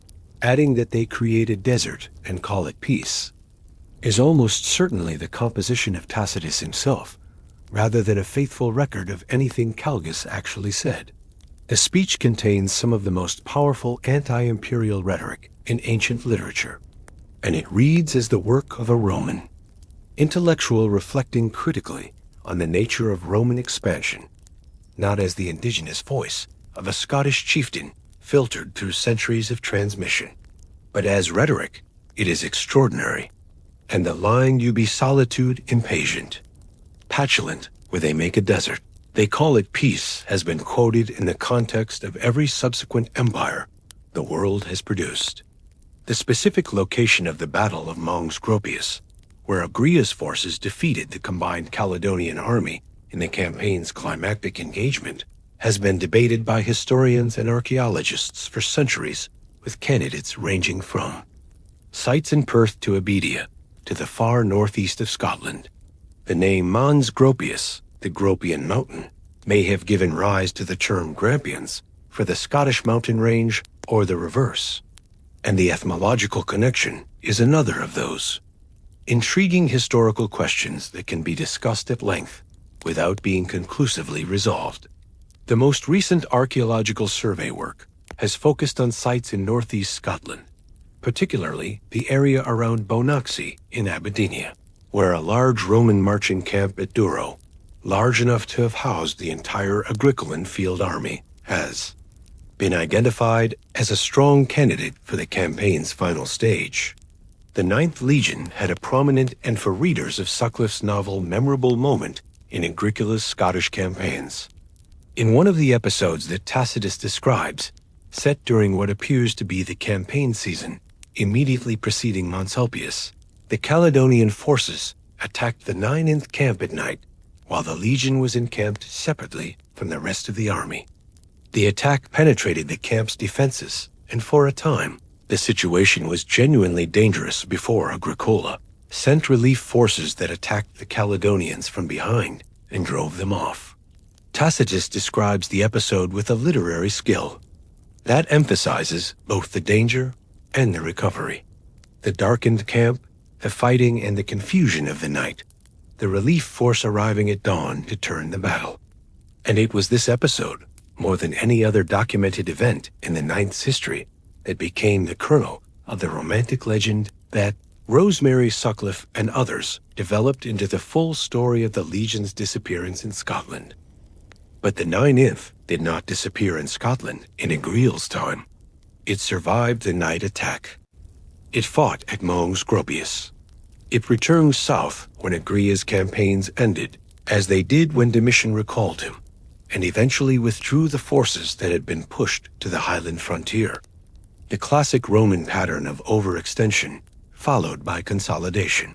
S1: adding that they create a desert and call it peace, is almost certainly the composition of Tacitus himself, rather than a faithful record of anything Calgus actually said. The speech contains some of the most powerful anti-imperial rhetoric in ancient literature, and it reads as the work of a Roman intellectual reflecting critically on the nature of Roman expansion, not as the indigenous voice of a Scottish chieftain filtered through centuries of transmission, but as rhetoric. It is extraordinary, and the line "you be solitude impatient, petulant where they make a desert, they call it peace" has been quoted in the context of every subsequent empire the world has produced. The specific location of the Battle of Mons Grappius, where Agria's forces defeated the combined Caledonian army in the campaign's climactic engagement, has been debated by historians and archaeologists for centuries, with candidates ranging from sites in Perth to Abedia, to the far northeast of Scotland. The name Mons Grappius, the Gropian mountain, may have given rise to the term Grampians for the Scottish mountain range, or the reverse, and the etymological connection is another of those intriguing historical questions that can be discussed at length without being conclusively resolved. The most recent archaeological survey work has focused on sites in northeast Scotland, particularly the area around Bonaxi in Abydinia, where a large Roman marching camp at Douro, large enough to have housed the entire Agricolan field army, has been identified as a strong candidate for the campaign's final stage. The 9th Legion had a prominent, and for readers of Sutcliffe's novel, memorable moment in Agricola's Scottish campaigns. In one of the episodes that Tacitus describes, set during what appears to be the campaign season immediately preceding Monsalius, the Caledonian forces attacked the 9th camp at night while the legion was encamped separately from the rest of the army. The attack penetrated the camp's defenses, and for a time, the situation was genuinely dangerous before Agricola sent relief forces that attacked the Caledonians from behind and drove them off. Tacitus describes the episode with a literary skill. That emphasizes both the danger and the recovery. The darkened camp, the fighting and the confusion of the night, the relief force arriving at dawn to turn the battle. And it was this episode, more than any other documented event in the Ninth's history, that became the kernel of the romantic legend that Rosemary Sutcliffe and others developed into the full story of the Legion's disappearance in Scotland. But the 9th did not disappear in Scotland in Agricola's time. It survived the night attack. It fought at Mons Gropius. It returned south when Agricola's campaigns ended, as they did when Domitian recalled him, and eventually withdrew the forces that had been pushed to the Highland frontier. The classic Roman pattern of overextension, followed by consolidation.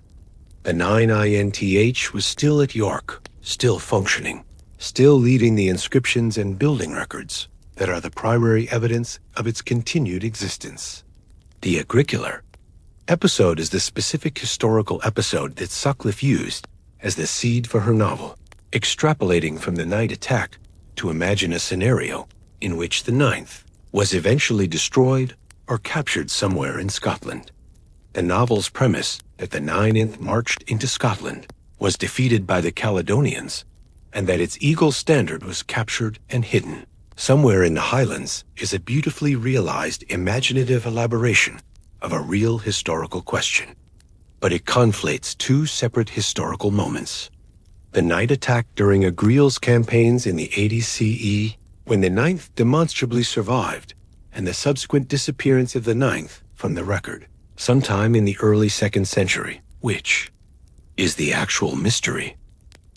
S1: The 9th was still at York, still functioning, still leading the inscriptions and building records that are the primary evidence of its continued existence. The Agricola episode is the specific historical episode that Sutcliffe used as the seed for her novel, extrapolating from the night attack to imagine a scenario in which the 9th was eventually destroyed or captured somewhere in Scotland. The novel's premise that the 9th marched into Scotland, was defeated by the Caledonians, and that its eagle standard was captured and hidden somewhere in the Highlands is a beautifully realized imaginative elaboration of a real historical question. But it conflates two separate historical moments. The night attack during Agricola's campaigns in the 80 CE, when the 9th demonstrably survived, and the subsequent disappearance of the 9th from the record, sometime in the early 2nd century, which is the actual mystery.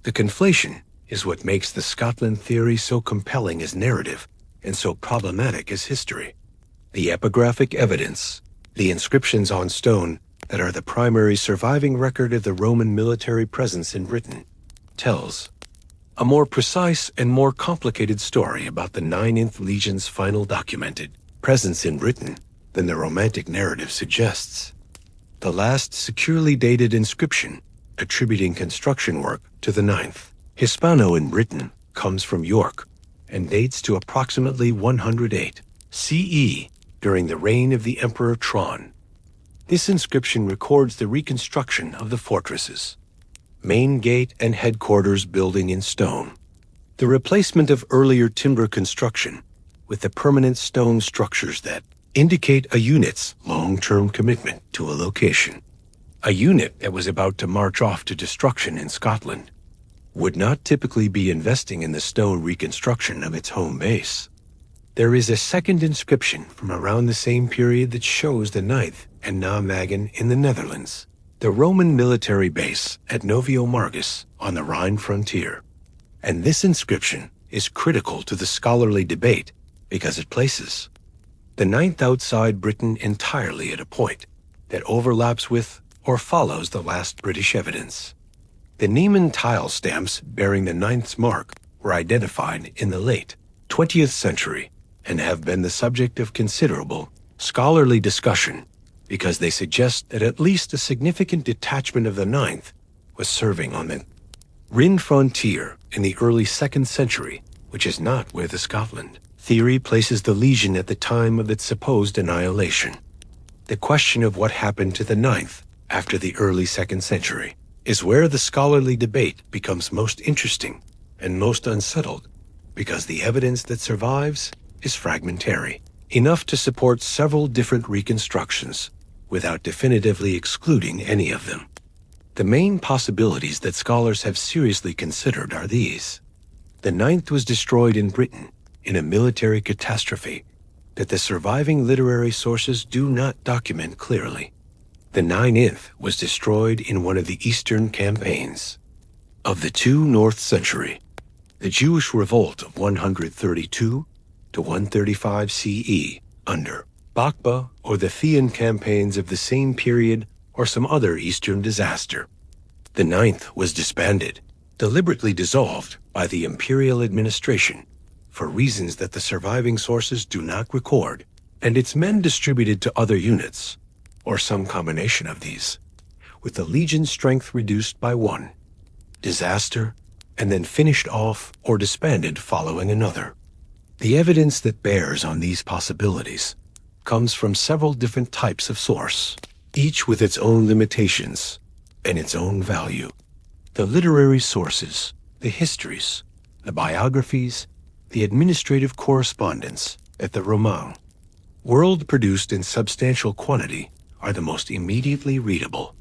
S1: The conflation is what makes the Scotland theory so compelling as narrative and so problematic as history. The epigraphic evidence, the inscriptions on stone that are the primary surviving record of the Roman military presence in Britain, tells a more precise and more complicated story about the 9th Legion's final documented presence in Britain than the Romantic narrative suggests. The last securely dated inscription attributing construction work to the 9th Hispano in Britain comes from York and dates to approximately 108 CE during the reign of the Emperor Tron. This inscription records the reconstruction of the fortresses, main gate and headquarters building in stone, the replacement of earlier timber construction with the permanent stone structures that indicate a unit's long-term commitment to a location. A unit that was about to march off to destruction in Scotland would not typically be investing in the stone reconstruction of its home base. There is a second inscription from around the same period that shows the 9th and Nijmegen in the Netherlands, the Roman military base at Novio Margus on the Rhine frontier. And this inscription is critical to the scholarly debate because it places the 9th outside Britain entirely at a point that overlaps with or follows the last British evidence. The Neiman tile stamps bearing the 9th's mark were identified in the late 20th century and have been the subject of considerable scholarly discussion because they suggest that at least a significant detachment of the 9th was serving on the Rhine frontier in the early 2nd century, which is not where the Scotland theory places the Legion at the time of its supposed annihilation. The question of what happened to the 9th after the early 2nd century is where the scholarly debate becomes most interesting and most unsettled, because the evidence that survives is fragmentary, enough to support several different reconstructions without definitively excluding any of them. The main possibilities that scholars have seriously considered are these. The 9th was destroyed in Britain in a military catastrophe that the surviving literary sources do not document clearly. The 9th was destroyed in one of the Eastern campaigns of the 2 North century, the Jewish Revolt of 132 to 135 CE under Bakba, or the Thean campaigns of the same period, or some other Eastern disaster. The 9th was disbanded, deliberately dissolved by the imperial administration for reasons that the surviving sources do not record, and its men distributed to other units, or some combination of these, with the Legion's strength reduced by 1 disaster, and then finished off or disbanded following another. The evidence that bears on these possibilities comes from several different types of source, each with its own limitations and its own value. The literary sources, the histories, the biographies, the administrative correspondence at the Roman world produced in substantial quantity are the most immediately readable,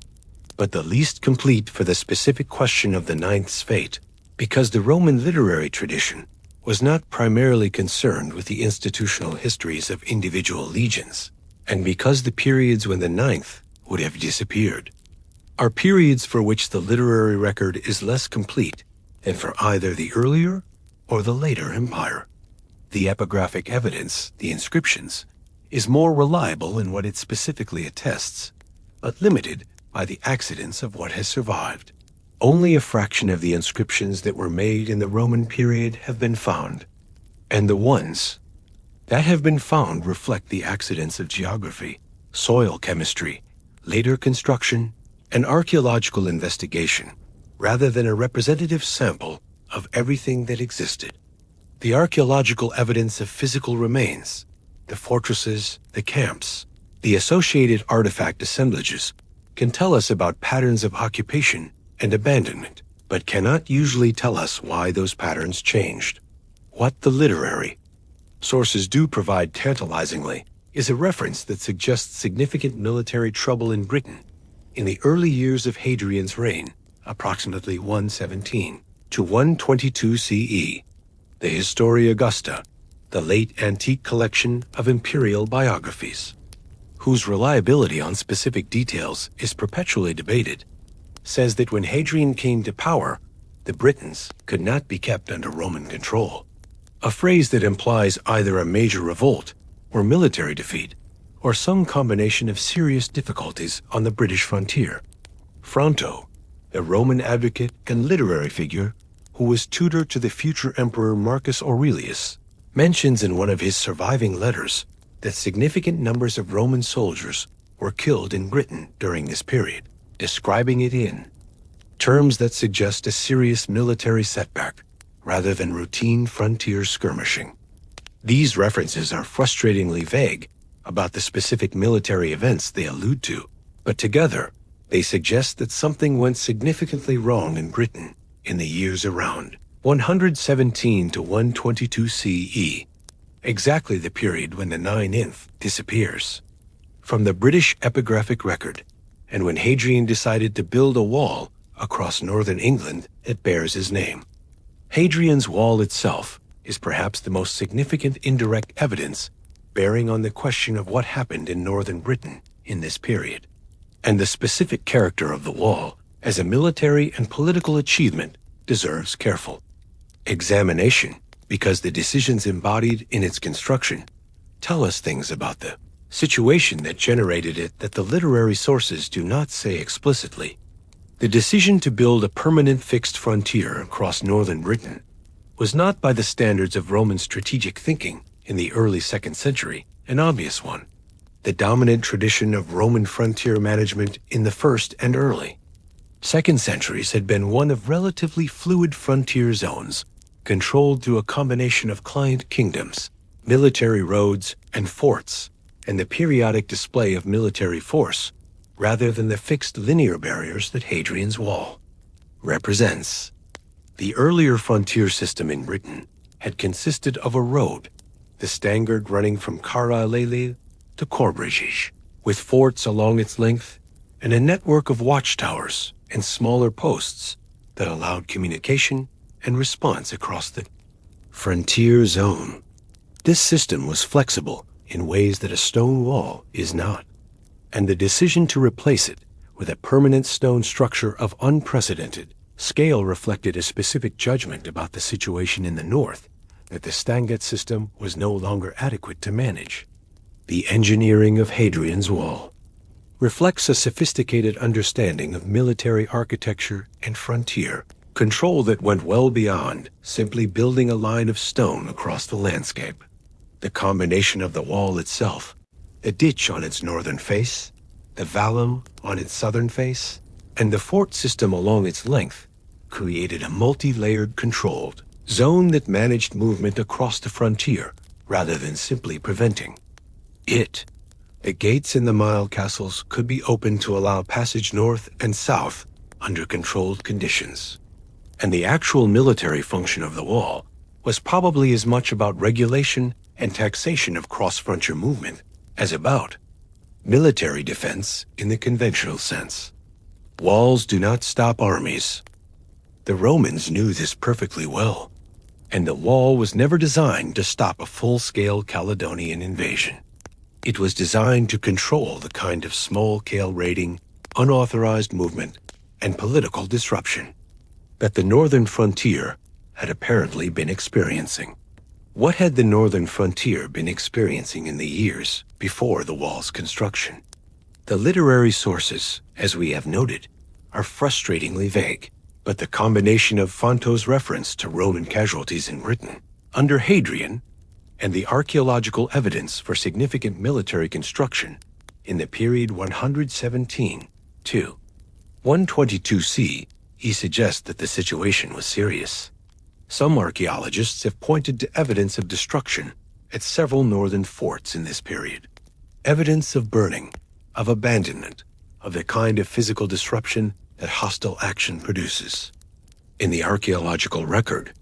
S1: but the least complete for the specific question of the ninth's fate, because the Roman literary tradition was not primarily concerned with the institutional histories of individual legions, and because the periods when the ninth would have disappeared are periods for which the literary record is less complete than for either the earlier or the later empire. The epigraphic evidence, the inscriptions, is more reliable in what it specifically attests, but limited by the accidents of what has survived. Only a fraction of the inscriptions that were made in the Roman period have been found, and the ones that have been found reflect the accidents of geography, soil chemistry, later construction, and archaeological investigation, rather than a representative sample of everything that existed. The archaeological evidence of physical remains, the fortresses, the camps, the associated artifact assemblages, can tell us about patterns of occupation and abandonment, but cannot usually tell us why those patterns changed. What the literary sources do provide tantalizingly is a reference that suggests significant military trouble in Britain in the early years of Hadrian's reign, approximately 117 to 122 CE. The Historia Augusta, the late antique collection of imperial biographies, whose reliability on specific details is perpetually debated, says that when Hadrian came to power, the Britons could not be kept under Roman control, a phrase that implies either a major revolt or military defeat, or some combination of serious difficulties on the British frontier. Fronto, a Roman advocate and literary figure who was tutor to the future emperor Marcus Aurelius, mentions in one of his surviving letters that significant numbers of Roman soldiers were killed in Britain during this period, describing it in terms that suggest a serious military setback rather than routine frontier skirmishing. These references are frustratingly vague about the specific military events they allude to, but together they suggest that something went significantly wrong in Britain in the years around 117 to 122 CE, exactly the period when the ninth disappears from the British epigraphic record, and when Hadrian decided to build a wall across northern England that bears his name. Hadrian's wall itself is perhaps the most significant indirect evidence bearing on the question of what happened in northern Britain in this period, and the specific character of the wall as a military and political achievement deserves careful examination, because the decisions embodied in its construction tell us things about the situation that generated it that the literary sources do not say explicitly. The decision to build a permanent fixed frontier across northern Britain was not, by the standards of Roman strategic thinking in the early 2nd century, an obvious one. The dominant tradition of Roman frontier management in the 1st and early 2nd centuries had been one of relatively fluid frontier zones, controlled through a combination of client kingdoms, military roads, and forts, and the periodic display of military force, rather than the fixed linear barriers that Hadrian's Wall represents. The earlier frontier system in Britain had consisted of a road, the standard running from Carralele to Corbridge, with forts along its length, and a network of watchtowers and smaller posts that allowed communication and response across the frontier zone. This system was flexible in ways that a stone wall is not, and the decision to replace it with a permanent stone structure of unprecedented scale reflected a specific judgment about the situation in the north that the Stanget system was no longer adequate to manage. The engineering of Hadrian's Wall reflects a sophisticated understanding of military architecture and frontier control that went well beyond simply building a line of stone across the landscape. The combination of the wall itself, the ditch on its northern face, the vallum on its southern face, and the fort system along its length created a multi-layered, controlled, zone that managed movement across the frontier rather than simply preventing it. The gates in the mile castles could be opened to allow passage north and south under controlled conditions. And the actual military function of the wall was probably as much about regulation and taxation of cross-frontier movement as about military defense in the conventional sense. Walls do not stop armies. The Romans knew this perfectly well, and the wall was never designed to stop a full-scale Caledonian invasion. It was designed to control the kind of small-scale raiding, unauthorized movement, and political disruption that the northern frontier had apparently been experiencing. What had the northern frontier been experiencing in the years before the wall's construction? The literary sources, as we have noted, are frustratingly vague, but the combination of Fonto's reference to Roman casualties in Britain under Hadrian and the archaeological evidence for significant military construction in the period 117 to 122 CE suggests that the situation was serious. Some archaeologists have pointed to evidence of destruction at several northern forts in this period. Evidence of burning, of abandonment, of the kind of physical disruption that hostile action produces. In the archaeological record,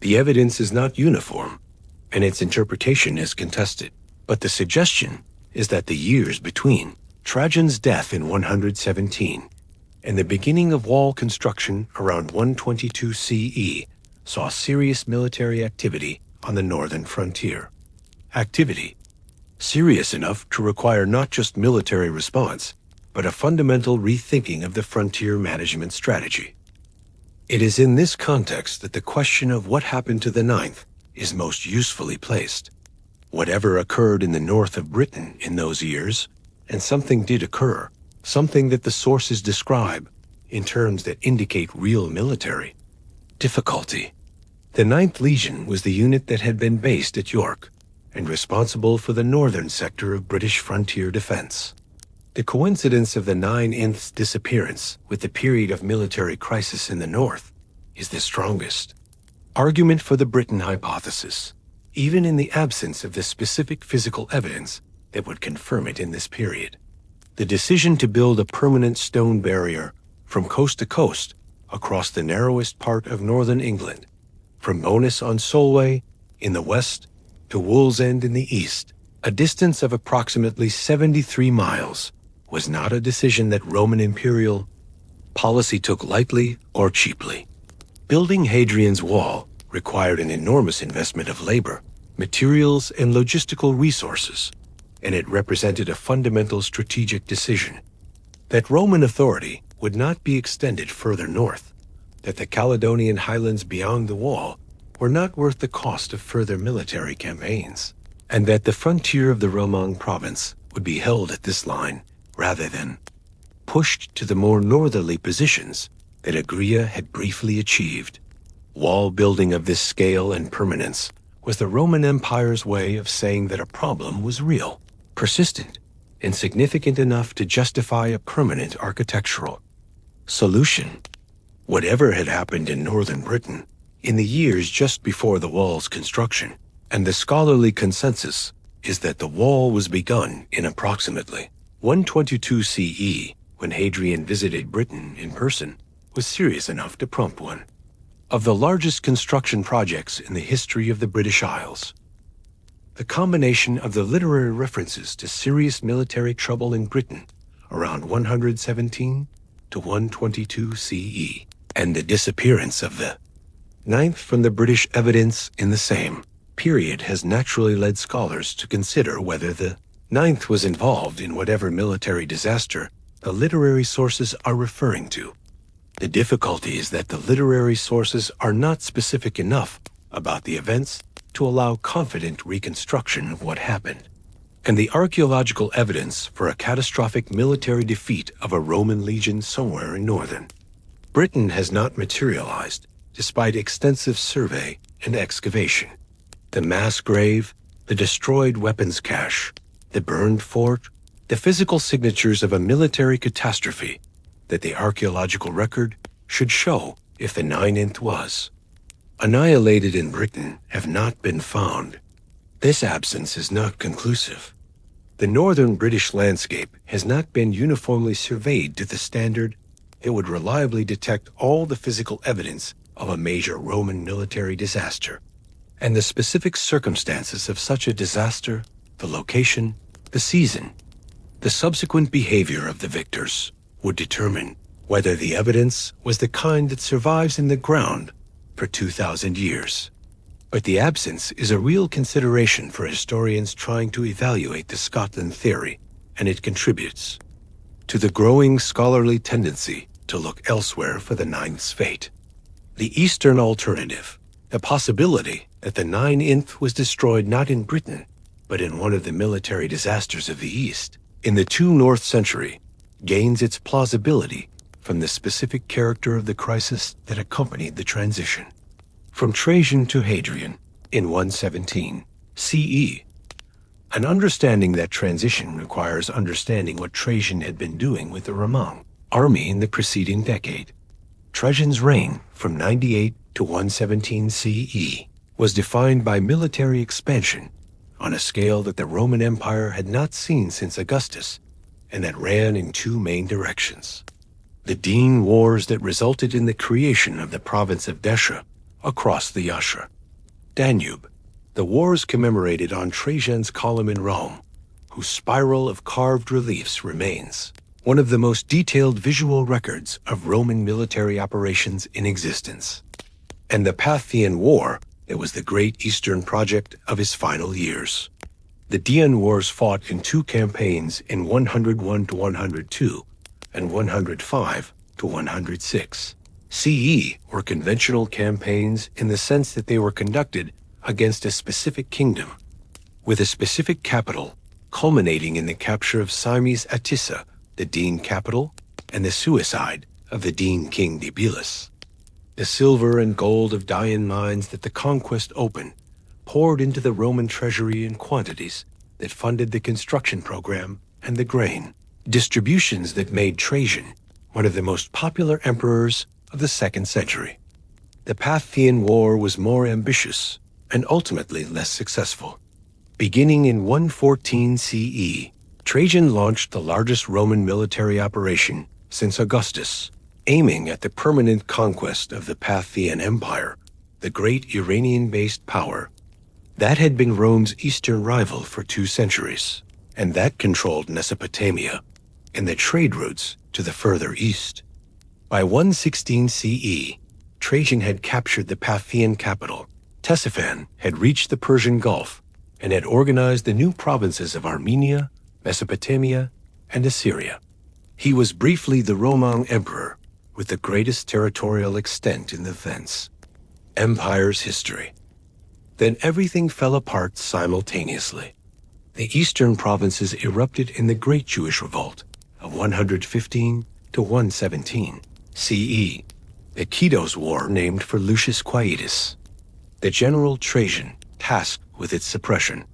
S1: the evidence is not uniform, and its interpretation is contested. But the suggestion is that the years between Trajan's death in 117 and the beginning of wall construction around 122 CE saw serious military activity on the northern frontier. Activity serious enough to require not just military response, but a fundamental rethinking of the frontier management strategy. It is in this context that the question of what happened to the ninth is most usefully placed. Whatever occurred in the north of Britain in those years, and something did occur, something that the sources describe in terms that indicate real military difficulty. The 9th Legion was the unit that had been based at York and responsible for the northern sector of British frontier defense. The coincidence of the 9th disappearance with the period of military crisis in the north is the strongest argument for the Britain hypothesis, even in the absence of the specific physical evidence that would confirm it in this period. The decision to build a permanent stone barrier from coast to coast across the narrowest part of northern England, from Bowness on Solway in the west to Wallsend in the east, a distance of approximately 73 miles, was not a decision that Roman imperial policy took lightly or cheaply. Building Hadrian's wall required an enormous investment of labor, materials, and logistical resources, and it represented a fundamental strategic decision that Roman authority would not be extended further north, that the Caledonian Highlands beyond the wall were not worth the cost of further military campaigns, and that the frontier of the Romang province would be held at this line rather than pushed to the more northerly positions that Agricola had briefly achieved. Wall building of this scale and permanence was the Roman Empire's way of saying that a problem was real, persistent, and significant enough to justify a permanent architectural solution. Whatever had happened in northern Britain in the years just before the wall's construction, and the scholarly consensus is that the wall was begun in approximately 122 CE, when Hadrian visited Britain in person, was serious enough to prompt one of the largest construction projects in the history of the British Isles. The combination of the literary references to serious military trouble in Britain around 117 to 122 CE and the disappearance of the 9th from the British evidence in the same period has naturally led scholars to consider whether the 9th was involved in whatever military disaster the literary sources are referring to. The difficulty is that the literary sources are not specific enough about the events to allow confident reconstruction of what happened, and the archaeological evidence for a catastrophic military defeat of a Roman legion somewhere in northern Britain has not materialized, despite extensive survey and excavation. The mass grave, the destroyed weapons cache, the burned fort, the physical signatures of a military catastrophe that the archaeological record should show if the 9th was annihilated in Britain have not been found. This absence is not conclusive. The northern British landscape has not been uniformly surveyed to the standard it would reliably detect all the physical evidence of a major Roman military disaster, and the specific circumstances of such a disaster, the location, the season, the subsequent behavior of the victors would determine whether the evidence was the kind that survives in the ground for 2,000 years. But the absence is a real consideration for historians trying to evaluate the Scotland theory, and it contributes to the growing scholarly tendency to look elsewhere for the ninth's fate. The Eastern alternative, the possibility that the ninth was destroyed not in Britain, but in one of the military disasters of the East, in the 2 North century, gains its plausibility from the specific character of the crisis that accompanied the transition. From Trajan to Hadrian in 117 CE. An understanding that transition requires understanding what Trajan had been doing with the Roman army in the preceding decade. Trajan's reign from 98 to 117 CE was defined by military expansion on a scale that the Roman Empire had not seen since Augustus, and that ran in 2 main directions. The Dene Wars that resulted in the creation of the province of Dacia across the Yasha, Danube, the wars commemorated on Trajan's column in Rome, whose spiral of carved reliefs remains one of the most detailed visual records of Roman military operations in existence, and the Parthian War that was the great Eastern project of his final years. The Dene Wars fought in 2 campaigns in 101 to 102 and 105 to 106. CE were conventional campaigns in the sense that they were conducted against a specific kingdom, with a specific capital, culminating in the capture of Symes Atissa, the Dene capital, and the suicide of the Dene king Dibilus. The silver and gold of Dian mines that the conquest opened poured into the Roman treasury in quantities that funded the construction program and the grain, distributions that made Trajan one of the most popular emperors of the 2nd century. The Parthian War was more ambitious and ultimately less successful. Beginning in 114 CE, Trajan launched the largest Roman military operation since Augustus, aiming at the permanent conquest of the Parthian Empire, the great Iranian-based power that had been Rome's eastern rival for 2 centuries, and that controlled Mesopotamia and the trade routes to the further east. By 116 CE, Trajan had captured the Parthian capital. Ctesiphon had reached the Persian Gulf and had organized the new provinces of Armenia, Mesopotamia, and Assyria. He was briefly the Roman emperor with the greatest territorial extent in the thence empire's history. Then everything fell apart simultaneously. The eastern provinces erupted in the Great Jewish Revolt of 115 to 117 CE, the Kidos War named for Lucius Quietus, the general Trajan tasked with its suppression.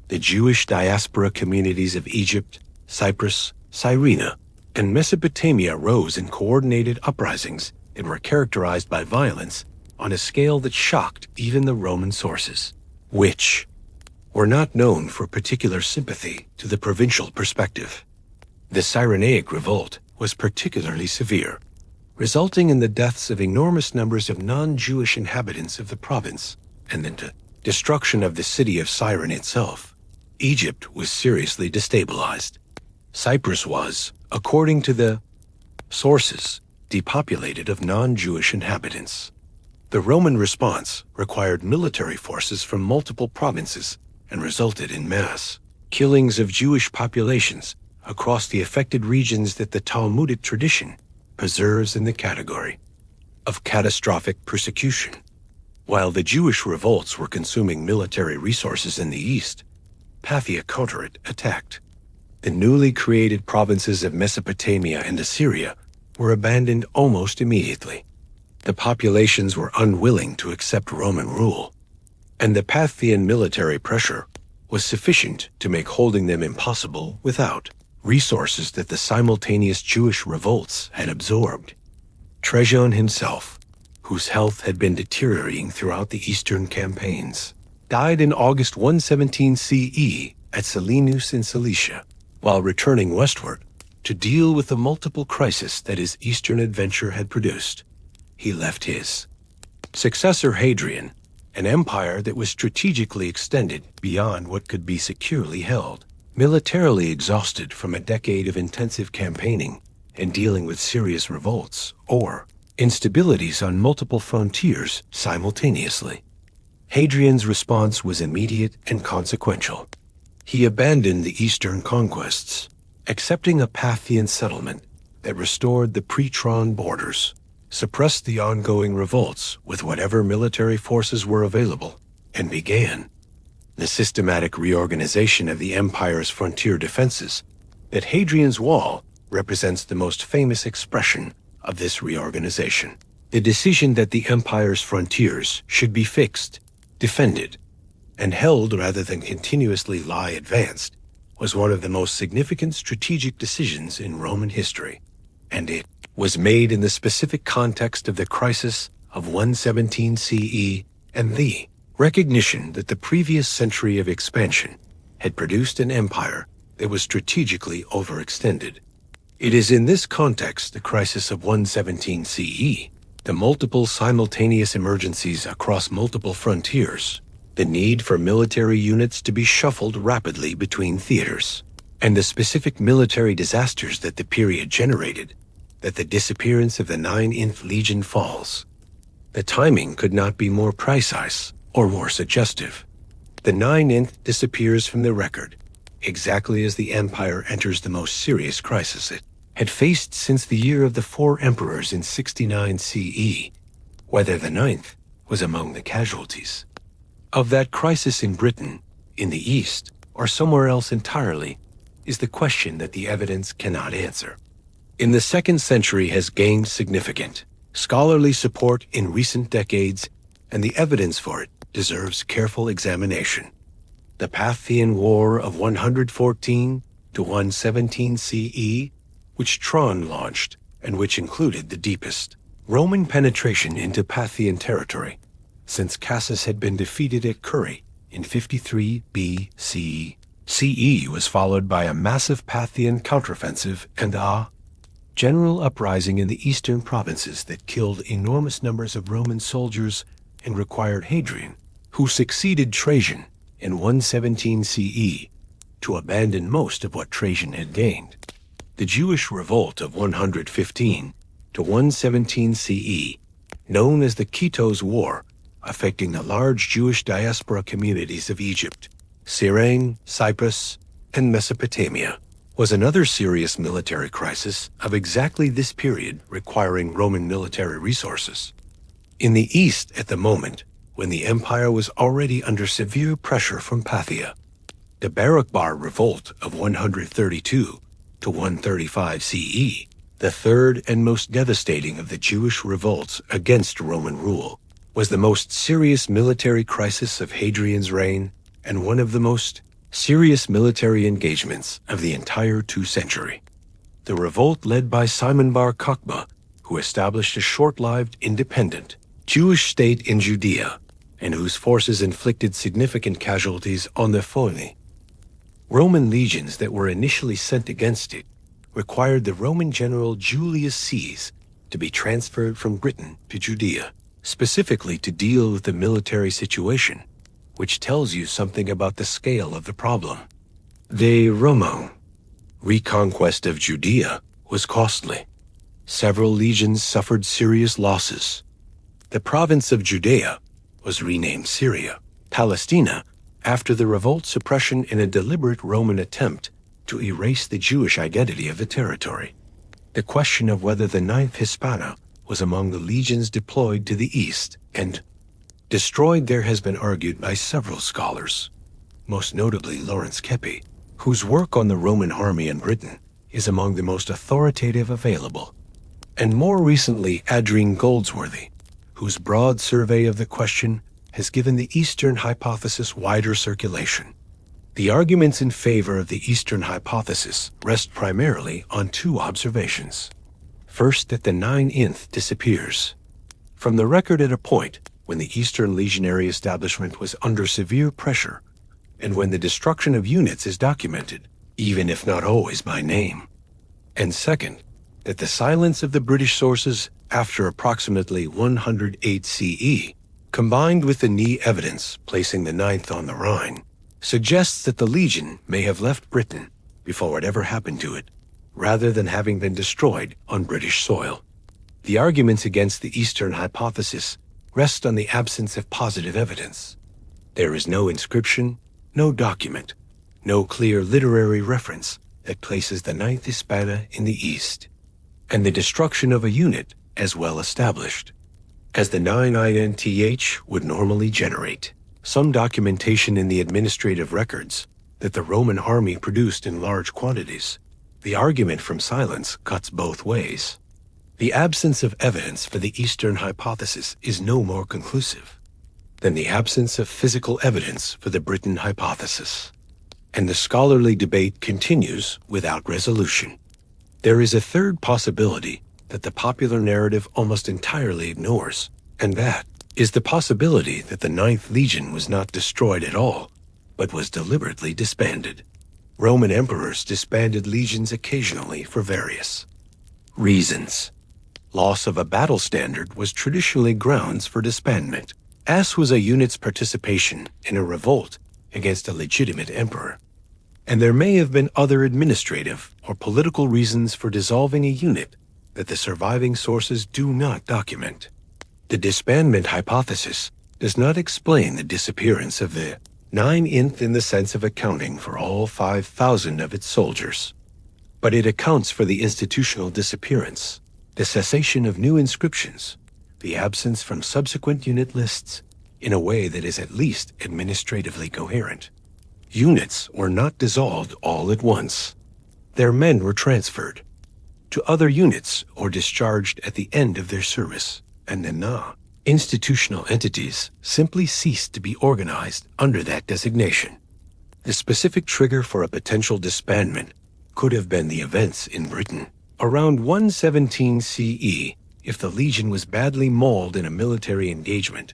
S1: The Jewish diaspora communities of Egypt, Cyprus, Cyrene, and Mesopotamia rose in coordinated uprisings that were characterized by violence on a scale that shocked even the Roman sources, which were not known for particular sympathy to the provincial perspective. The Cyrenaic revolt was particularly severe, resulting in the deaths of enormous numbers of non-Jewish inhabitants of the province and the destruction of the city of Cyrene itself. Egypt was seriously destabilized. Cyprus was, according to the sources, depopulated of non-Jewish inhabitants. The Roman response required military forces from multiple provinces and resulted in mass killings of Jewish populations across the affected regions that the Talmudic tradition preserves in the category of catastrophic persecution. While the Jewish revolts were consuming military resources in the east, Parthia counter-attacked. The newly created provinces of Mesopotamia and Assyria were abandoned almost immediately. The populations were unwilling to accept Roman rule, and the Parthian military pressure was sufficient to make holding them impossible without resources that the simultaneous Jewish revolts had absorbed. Trajan himself, whose health had been deteriorating throughout the eastern campaigns, died in August 117 CE at Selinus in Cilicia, while returning westward to deal with the multiple crises that his eastern adventure had produced. He left his successor Hadrian, an empire that was strategically extended beyond what could be securely held, militarily exhausted from a decade of intensive campaigning and dealing with serious revolts or instabilities on multiple frontiers simultaneously. Hadrian's response was immediate and consequential. He abandoned the eastern conquests, accepting a Parthian settlement that restored the pre-Tron borders, suppressed the ongoing revolts with whatever military forces were available, and began the systematic reorganization of the empire's frontier defenses. That Hadrian's Wall represents the most famous expression of this reorganization. The decision that the empire's frontiers should be fixed, defended, and held rather than continuously lie advanced was one of the most significant strategic decisions in Roman history, and it was made in the specific context of the crisis of 117 CE and the recognition that the previous century of expansion had produced an empire that was strategically overextended. It is in this context, the crisis of 117 CE, the multiple simultaneous emergencies across multiple frontiers, the need for military units to be shuffled rapidly between theaters, and the specific military disasters that the period generated, that the disappearance of the 9th Legion falls. The timing could not be more precise or more suggestive. The 9th disappears from the record, exactly as the empire enters the most serious crisis it had faced since the year of the 4 emperors in 69 CE, whether the 9th was among the casualties of that crisis in Britain, in the East, or somewhere else entirely, is the question that the evidence cannot answer. In the 2nd century has gained significant scholarly support in recent decades, and the evidence for it deserves careful examination. The Parthian War of 114 to 117 CE, which Tron launched, and which included the deepest Roman penetration into Parthian territory since Cassus had been defeated at Curry in 53 BCE. CE was followed by a massive Parthian counteroffensive and a general uprising in the eastern provinces that killed enormous numbers of Roman soldiers and required Hadrian, who succeeded Trajan in 117 CE, to abandon most of what Trajan had gained. The Jewish Revolt of 115 to 117 CE, known as the Kitos War, affecting the large Jewish diaspora communities of Egypt, Cyrene, Cyprus, and Mesopotamia, was another serious military crisis of exactly this period requiring Roman military resources. In the East at the moment, when the empire was already under severe pressure from Parthia, the Barakbar Revolt of 132 to 135 CE, the third and most devastating of the Jewish revolts against Roman rule, was the most serious military crisis of Hadrian's reign and one of the most serious military engagements of the entire 2nd century. The revolt led by Simon Bar Kokhba, who established a short-lived independent Jewish state in Judea, and whose forces inflicted significant casualties on the Phoni. Roman legions that were initially sent against it required the Roman general Julius Caesar to be transferred from Britain to Judea, specifically to deal with the military situation, which tells you something about the scale of the problem. The Roman reconquest of Judea was costly. Several legions suffered serious losses. The province of Judea was renamed Syria, Palestina, after the revolt suppression in a deliberate Roman attempt to erase the Jewish identity of the territory. The question of whether the 9th Hispana was among the legions deployed to the east and destroyed there has been argued by several scholars, most notably Lawrence Keppy, whose work on the Roman army in Britain is among the most authoritative available, and more recently Adrian Goldsworthy, whose broad survey of the question has given the Eastern hypothesis wider circulation. The arguments in favor of the Eastern hypothesis rest primarily on 2 observations. First, that the 9th disappears. from the record at a point when the Eastern legionary establishment was under severe pressure, and when the destruction of units is documented, even if not always by name. And second, that the silence of the British sources after approximately 108 CE, combined with the knee evidence placing the Ninth on the Rhine, suggests that the legion may have left Britain before whatever happened to it, rather than having been destroyed on British soil. The arguments against the Eastern hypothesis rest on the absence of positive evidence. There is no inscription, no document, no clear literary reference that places the Ninth Hispana in the East, and the destruction of a unit as well established, as the 9INTH would normally generate. Some documentation in the administrative records that the Roman army produced in large quantities. The argument from silence cuts both ways. The absence of evidence for the Eastern hypothesis is no more conclusive than the absence of physical evidence for the Britain hypothesis. And the scholarly debate continues without resolution. There is a third possibility that the popular narrative almost entirely ignores, and that is the possibility that the Ninth Legion was not destroyed at all, but was deliberately disbanded. Roman emperors disbanded legions occasionally for various reasons. Loss of a battle standard was traditionally grounds for disbandment, as was a unit's participation in a revolt against a legitimate emperor. And there may have been other administrative or political reasons for dissolving a unit that the surviving sources do not document. The disbandment hypothesis does not explain the disappearance of the 9th in the sense of accounting for all 5,000 of its soldiers, but it accounts for the institutional disappearance, the cessation of new inscriptions, the absence from subsequent unit lists, in a way that is at least administratively coherent. Units were not dissolved all at once. Their men were transferred to other units or discharged at the end of their service, and then institutional entities simply ceased to be organized under that designation. The specific trigger for a potential disbandment could have been the events in Britain around 117 CE if the legion was badly mauled in a military engagement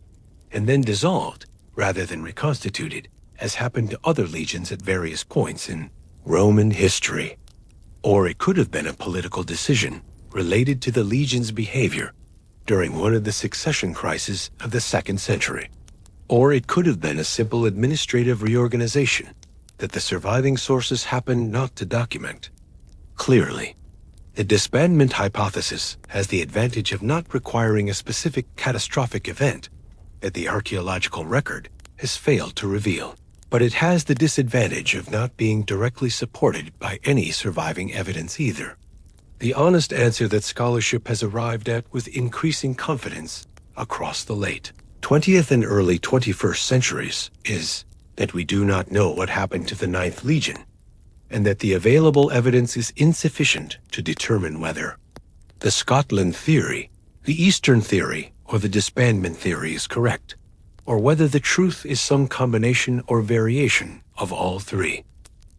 S1: and then dissolved rather than reconstituted, as happened to other legions at various points in Roman history. Or it could have been a political decision related to the legion's behavior during one of the succession crises of the 2nd century. Or it could have been a simple administrative reorganization that the surviving sources happen not to document. Clearly, the disbandment hypothesis has the advantage of not requiring a specific catastrophic event that the archaeological record has failed to reveal, but it has the disadvantage of not being directly supported by any surviving evidence either. The honest answer that scholarship has arrived at with increasing confidence across the late 20th and early 21st centuries is that we do not know what happened to the Ninth Legion, and that the available evidence is insufficient to determine whether the Scotland theory, the Eastern theory, or the disbandment theory is correct, or whether the truth is some combination or variation of all three.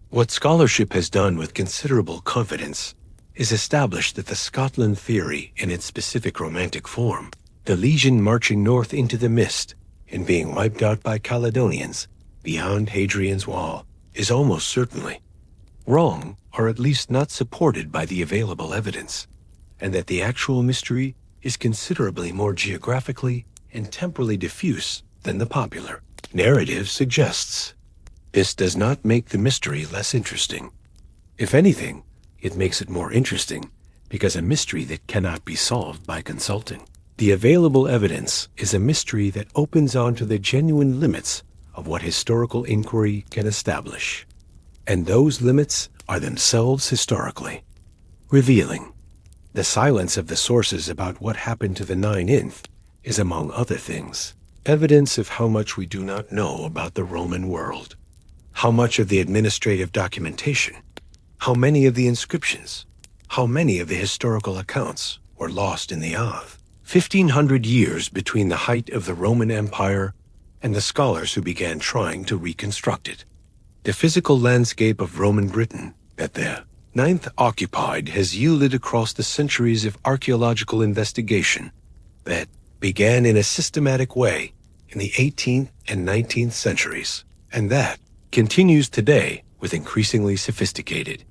S1: What scholarship has done with considerable confidence is establish that the Scotland theory in its specific romantic form, the legion marching north into the mist and being wiped out by Caledonians beyond Hadrian's wall, is almost certainly wrong, or at least not supported by the available evidence, and that the actual mystery is considerably more geographically and temporally diffuse than the popular narrative suggests. This does not make the mystery less interesting. If anything, it makes it more interesting because a mystery that cannot be solved by consulting the available evidence is a mystery that opens onto the genuine limits of what historical inquiry can establish. And those limits are themselves historically revealing. The silence of the sources about what happened to the 9th is, among other things, evidence of how much we do not know about the Roman world, how much of the administrative documentation, how many of the inscriptions, how many of the historical accounts were lost in the 1,500 years between the height of the Roman Empire and the scholars who began trying to reconstruct it. The physical landscape of Roman Britain that the 9th occupied has yielded across the centuries of archaeological investigation that began in a systematic way in the 18th and 19th centuries, and that continues today with increasingly sophisticated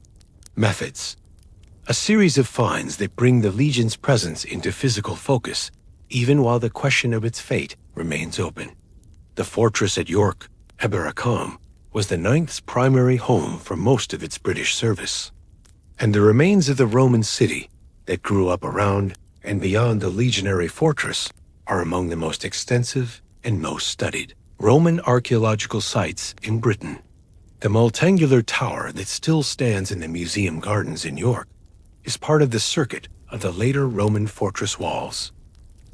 S1: methods. A series of finds that bring the legion's presence into physical focus, even while the question of its fate remains open. The fortress at York, Eberacombe, was the Ninth's primary home for most of its British service, and the remains of the Roman city that grew up around and beyond the legionary fortress are among the most extensive and most studied Roman archaeological sites in Britain. The multangular tower that still stands in the museum gardens in York is part of the circuit of the later Roman fortress walls,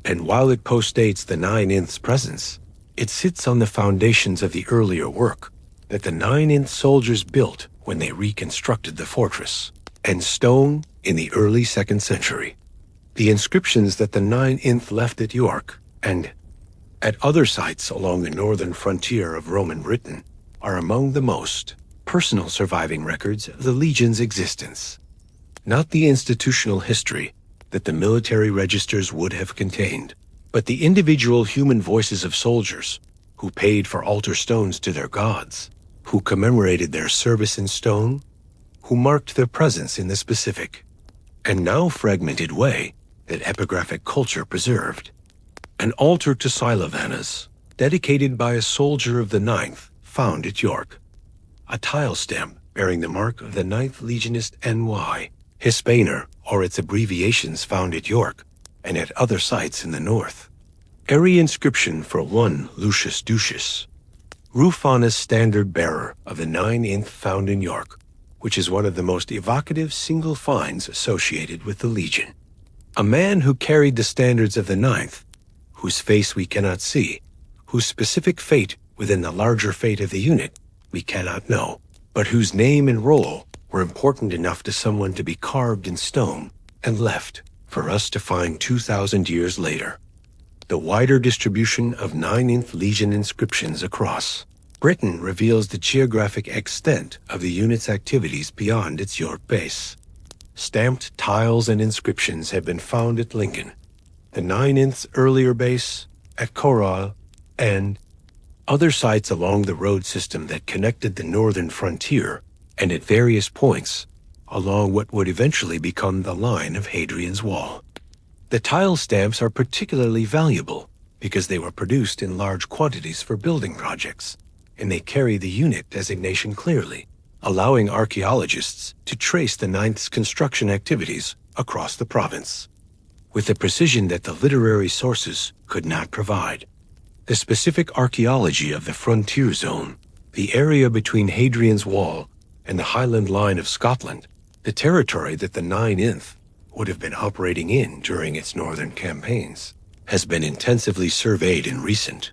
S1: and while it postdates the 9th presence, it sits on the foundations of the earlier work that the 9th soldiers built when they reconstructed the fortress, and stone in the early 2nd century. The inscriptions that the 9th left at York and at other sites along the northern frontier of Roman Britain are among the most personal surviving records of the legion's existence. Not the institutional history that the military registers would have contained, but the individual human voices of soldiers who paid for altar stones to their gods, who commemorated their service in stone, who marked their presence in the specific and now fragmented way that epigraphic culture preserved. An altar to Silvanus, dedicated by a soldier of the 9th, found at York. A tile stem bearing the mark of the 9th Legionist Nona Hispana, or its abbreviations, found at York and at other sites in the north. Airy inscription for one Lucius Ducius, Rufinus standard bearer of the 9th, found in York, which is one of the most evocative single finds associated with the Legion. A man who carried the standards of the 9th, whose face we cannot see, whose specific fate within the larger fate of the unit we cannot know, but whose name and role were important enough to someone to be carved in stone and left for us to find 2,000 years later. The wider distribution of 9th Legion inscriptions across Britain reveals the geographic extent of the unit's activities beyond its York base. Stamped tiles and inscriptions have been found at Lincoln, the 9th's earlier base, at Corral, and other sites along the road system that connected the northern frontier, and at various points along what would eventually become the line of Hadrian's Wall. The tile stamps are particularly valuable because they were produced in large quantities for building projects, and they carry the unit designation clearly, allowing archaeologists to trace the 9th's construction activities across the province, with the precision that the literary sources could not provide. The specific archaeology of the frontier zone, the area between Hadrian's Wall and the Highland line of Scotland, the territory that the 9th would have been operating in during its northern campaigns, has been intensively surveyed in recent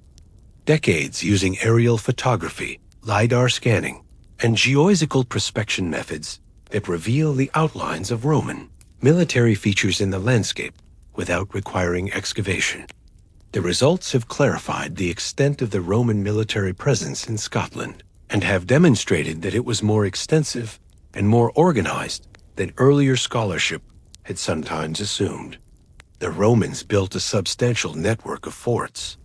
S1: decades using aerial photography, LiDAR scanning, and geoisical prospection methods that reveal the outlines of Roman military features in the landscape without requiring excavation. The results have clarified the extent of the Roman military presence in Scotland and have demonstrated that it was more extensive and more organized than earlier scholarship had sometimes assumed. The Romans built a substantial network of forts,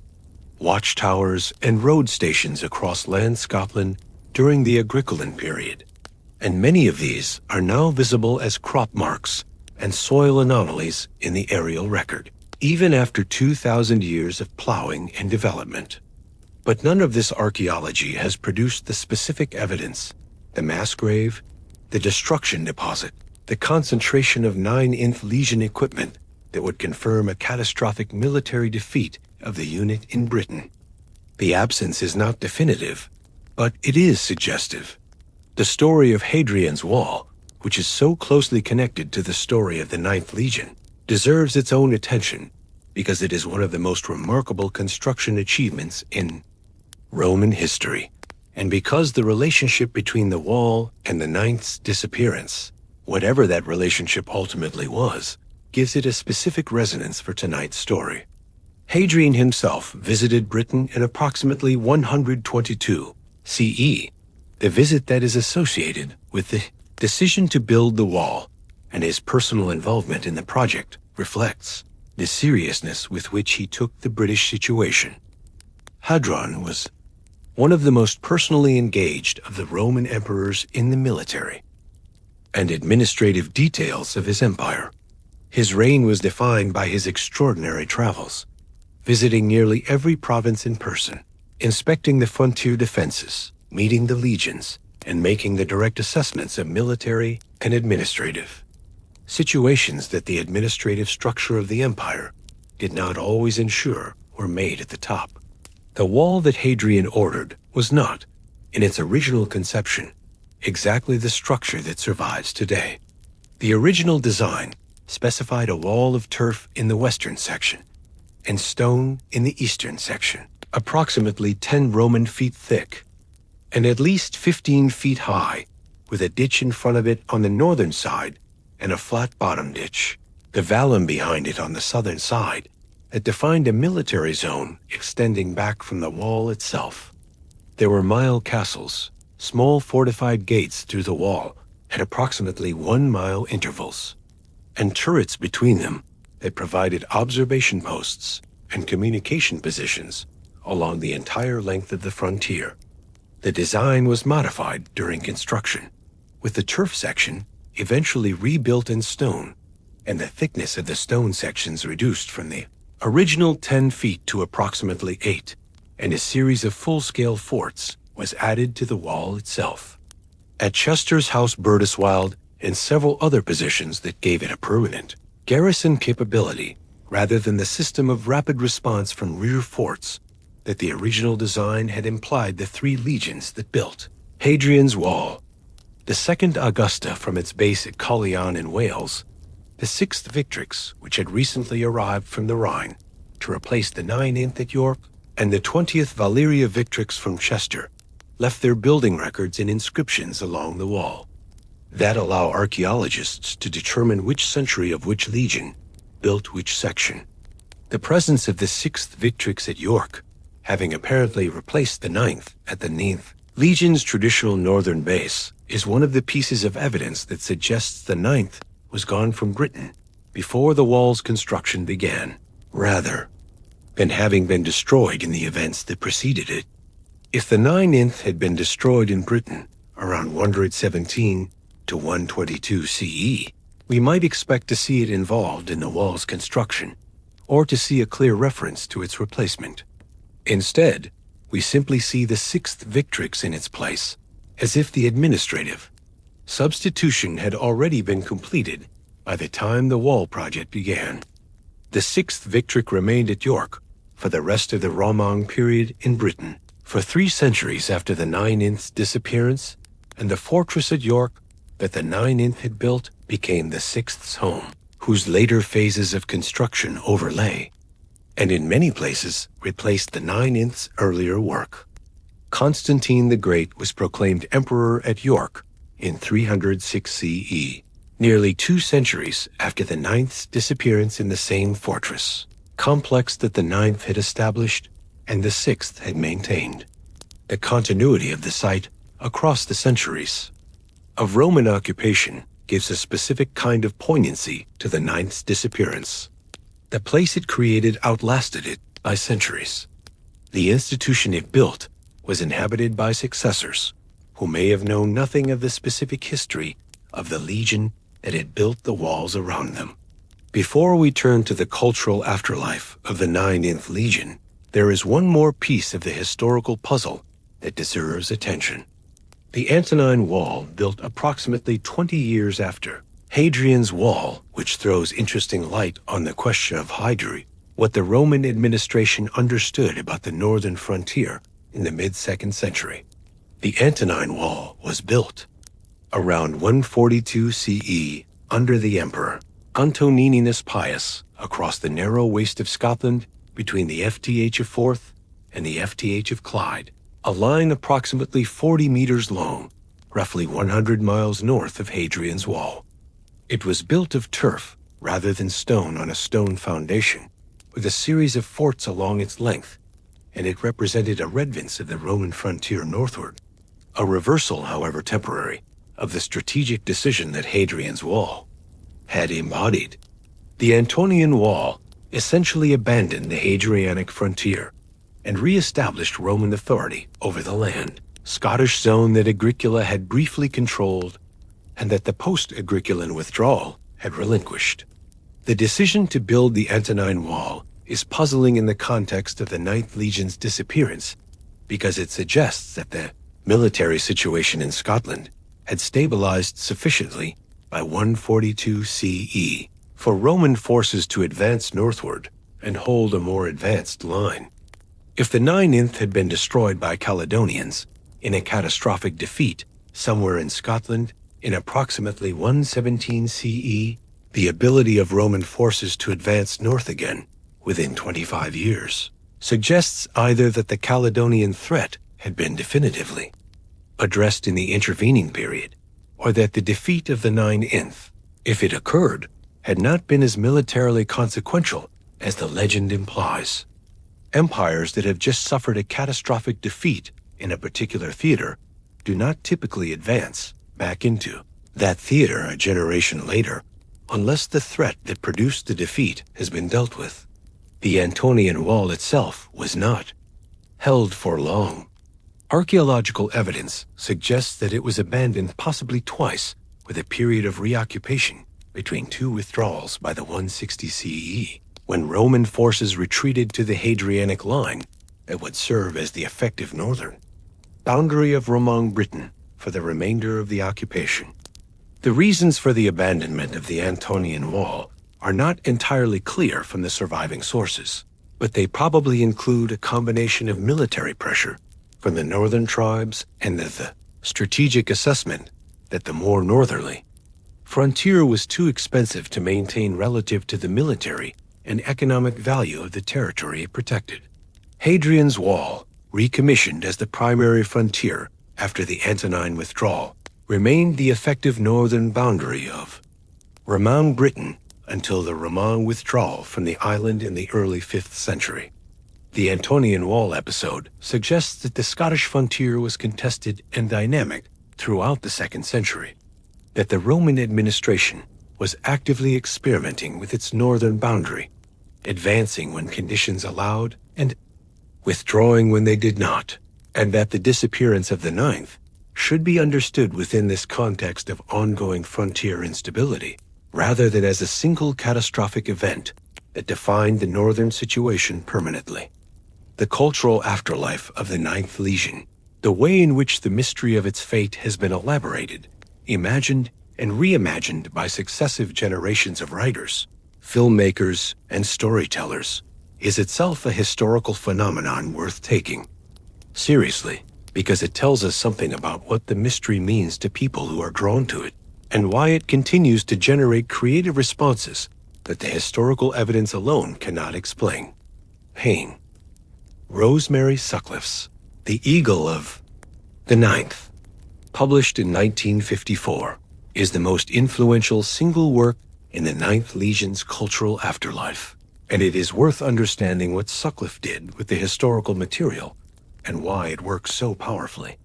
S1: watchtowers, and road stations across land Scotland during the Agricolan period, and many of these are now visible as crop marks and soil anomalies in the aerial record, even after 2,000 years of plowing and development. But none of this archaeology has produced the specific evidence, the mass grave, the destruction deposit, the concentration of 9th Legion equipment that would confirm a catastrophic military defeat of the unit in Britain. The absence is not definitive, but it is suggestive. The story of Hadrian's Wall, which is so closely connected to the story of the 9th Legion, deserves its own attention because it is one of the most remarkable construction achievements in Roman history, and because the relationship between the wall and the 9th's disappearance, whatever that relationship ultimately was, gives it a specific resonance for tonight's story. Hadrian himself visited Britain in approximately 122 CE, the visit that is associated with the decision to build the wall, and his personal involvement in the project reflects the seriousness with which he took the British situation. Hadrian was one of the most personally engaged of the Roman emperors in the military and administrative details of his empire. His reign was defined by his extraordinary travels, visiting nearly every province in person, inspecting the frontier defenses, meeting the legions, and making the direct assessments of military and administrative situations that the administrative structure of the empire did not always ensure were made at the top. The wall that Hadrian ordered was not, in its original conception, exactly the structure that survives today. The original design specified a wall of turf in the western section and stone in the eastern section, approximately 10 Roman feet thick and at least 15 feet high, with a ditch in front of it on the northern side and a flat bottom ditch. The vallum behind it on the southern side that defined a military zone extending back from the wall itself. There were mile castles, small fortified gates through the wall at approximately 1 mile intervals, and turrets between them that provided observation posts and communication positions along the entire length of the frontier. The design was modified during construction, with the turf section eventually rebuilt in stone and the thickness of the stone sections reduced from the original 10 feet to approximately 8, and a series of full-scale forts was added to the wall itself. At Chester's House Burdiswild and several other positions that gave it a permanent garrison capability rather than the system of rapid response from rear forts that the original design had implied the 3 legions that built Hadrian's Wall. The 2nd Augusta from its base at Claudian in Wales, the 6th Victrix, which had recently arrived from the Rhine to replace the 9th at York, and the 20th Valeria Victrix from Chester, left their building records and inscriptions along the wall that allow archaeologists to determine which century of which legion built which section. The presence of the 6th Victrix at York, having apparently replaced the 9th at the 9th Legion's traditional northern base, is one of the pieces of evidence that suggests the 9th was gone from Britain before the wall's construction began, rather than having been destroyed in the events that preceded it. If the 9th had been destroyed in Britain around 117 to 122 CE, we might expect to see it involved in the wall's construction, or to see a clear reference to its replacement. Instead, we simply see the 6th Victrix in its place, as if the administrative substitution had already been completed by the time the wall project began. The 6th Victrix remained at York for the rest of the Roman period in Britain, for 3 centuries after the 9th's disappearance, and the fortress at York that the 9th had built became the 6th's home, whose later phases of construction overlay, and in many places replaced the 9th's earlier work. Constantine the Great was proclaimed emperor at York in 306 CE, nearly 2 centuries after the 9th's disappearance in the same fortress, complex that the 9th had established and the 6th had maintained. The continuity of the site across the centuries of Roman occupation gives a specific kind of poignancy to the 9th's disappearance. The place it created outlasted it by centuries. The institution it built was inhabited by successors who may have known nothing of the specific history of the legion that had built the walls around them. Before we turn to the cultural afterlife of the 9th Legion, there is one more piece of the historical puzzle that deserves attention. The Antonine Wall, built approximately 20 years after Hadrian's Wall, which throws interesting light on the question of Hadrian, what the Roman administration understood about the northern frontier in the mid-2nd century. The Antonine Wall was built around 142 CE under the Emperor Antoninus Pius across the narrow waste of Scotland between the FTH of Forth and the FTH of Clyde, a line approximately 40 meters long, roughly 100 miles north of Hadrian's Wall. It was built of turf rather than stone on a stone foundation, with a series of forts along its length, and it represented a redvance of the Roman frontier northward, a reversal, however temporary, of the strategic decision that Hadrian's Wall had embodied. The Antonian Wall essentially abandoned the Hadrianic frontier and re-established Roman authority over the land, Scottish zone that Agricola had briefly controlled and that the post-Agricolan withdrawal had relinquished. The decision to build the Antonine Wall is puzzling in the context of the Ninth Legion's disappearance because it suggests that the military situation in Scotland had stabilized sufficiently by 142 CE for Roman forces to advance northward and hold a more advanced line. If the 9th had been destroyed by Caledonians in a catastrophic defeat somewhere in Scotland in approximately 117 CE, the ability of Roman forces to advance north again within 25 years suggests either that the Caledonian threat had been definitively addressed in the intervening period, or that the defeat of the 9th, if it occurred, had not been as militarily consequential as the legend implies. Empires that have just suffered a catastrophic defeat in a particular theater do not typically advance back into that theater a generation later, unless the threat that produced the defeat has been dealt with. The Antonian Wall itself was not held for long. Archaeological evidence suggests that it was abandoned possibly twice, with a period of reoccupation between two withdrawals by the 160 CE, when Roman forces retreated to the Hadrianic line that would serve as the effective northern boundary of Roman Britain for the remainder of the occupation. The reasons for the abandonment of the Antonian Wall are not entirely clear from the surviving sources, but they probably include a combination of military pressure from the northern tribes and the strategic assessment that the more northerly frontier was too expensive to maintain relative to the military and economic value of the territory it protected. Hadrian's Wall, recommissioned as the primary frontier after the Antonine withdrawal, remained the effective northern boundary of Roman Britain until the Roman withdrawal from the island in the early 5th century. The Antonian Wall episode suggests that the Scottish frontier was contested and dynamic throughout the 2nd century, that the Roman administration was actively experimenting with its northern boundary, advancing when conditions allowed and withdrawing when they did not, and that the disappearance of the 9th should be understood within this context of ongoing frontier instability, rather than as a single catastrophic event that defined the northern situation permanently. The cultural afterlife of the 9th Legion, the way in which the mystery of its fate has been elaborated, imagined, and reimagined by successive generations of writers, filmmakers, and storytellers, is itself a historical phenomenon worth taking seriously, because it tells us something about what the mystery means to people who are drawn to it, and why it continues to generate creative responses that the historical evidence alone cannot explain. Pain. Rosemary Sutcliffe's The Eagle of the 9th, published in 1954, is the most influential single work in the 9th Legion's cultural afterlife, and it is worth understanding what Sutcliffe did with the historical material and why it works so powerfully.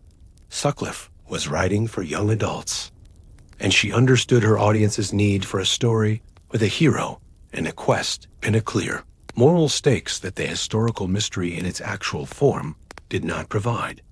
S1: Sutcliffe was writing for young adults, and she understood her audience's need for a story with a hero and a quest and a clear moral stakes that the historical mystery in its actual form did not provide.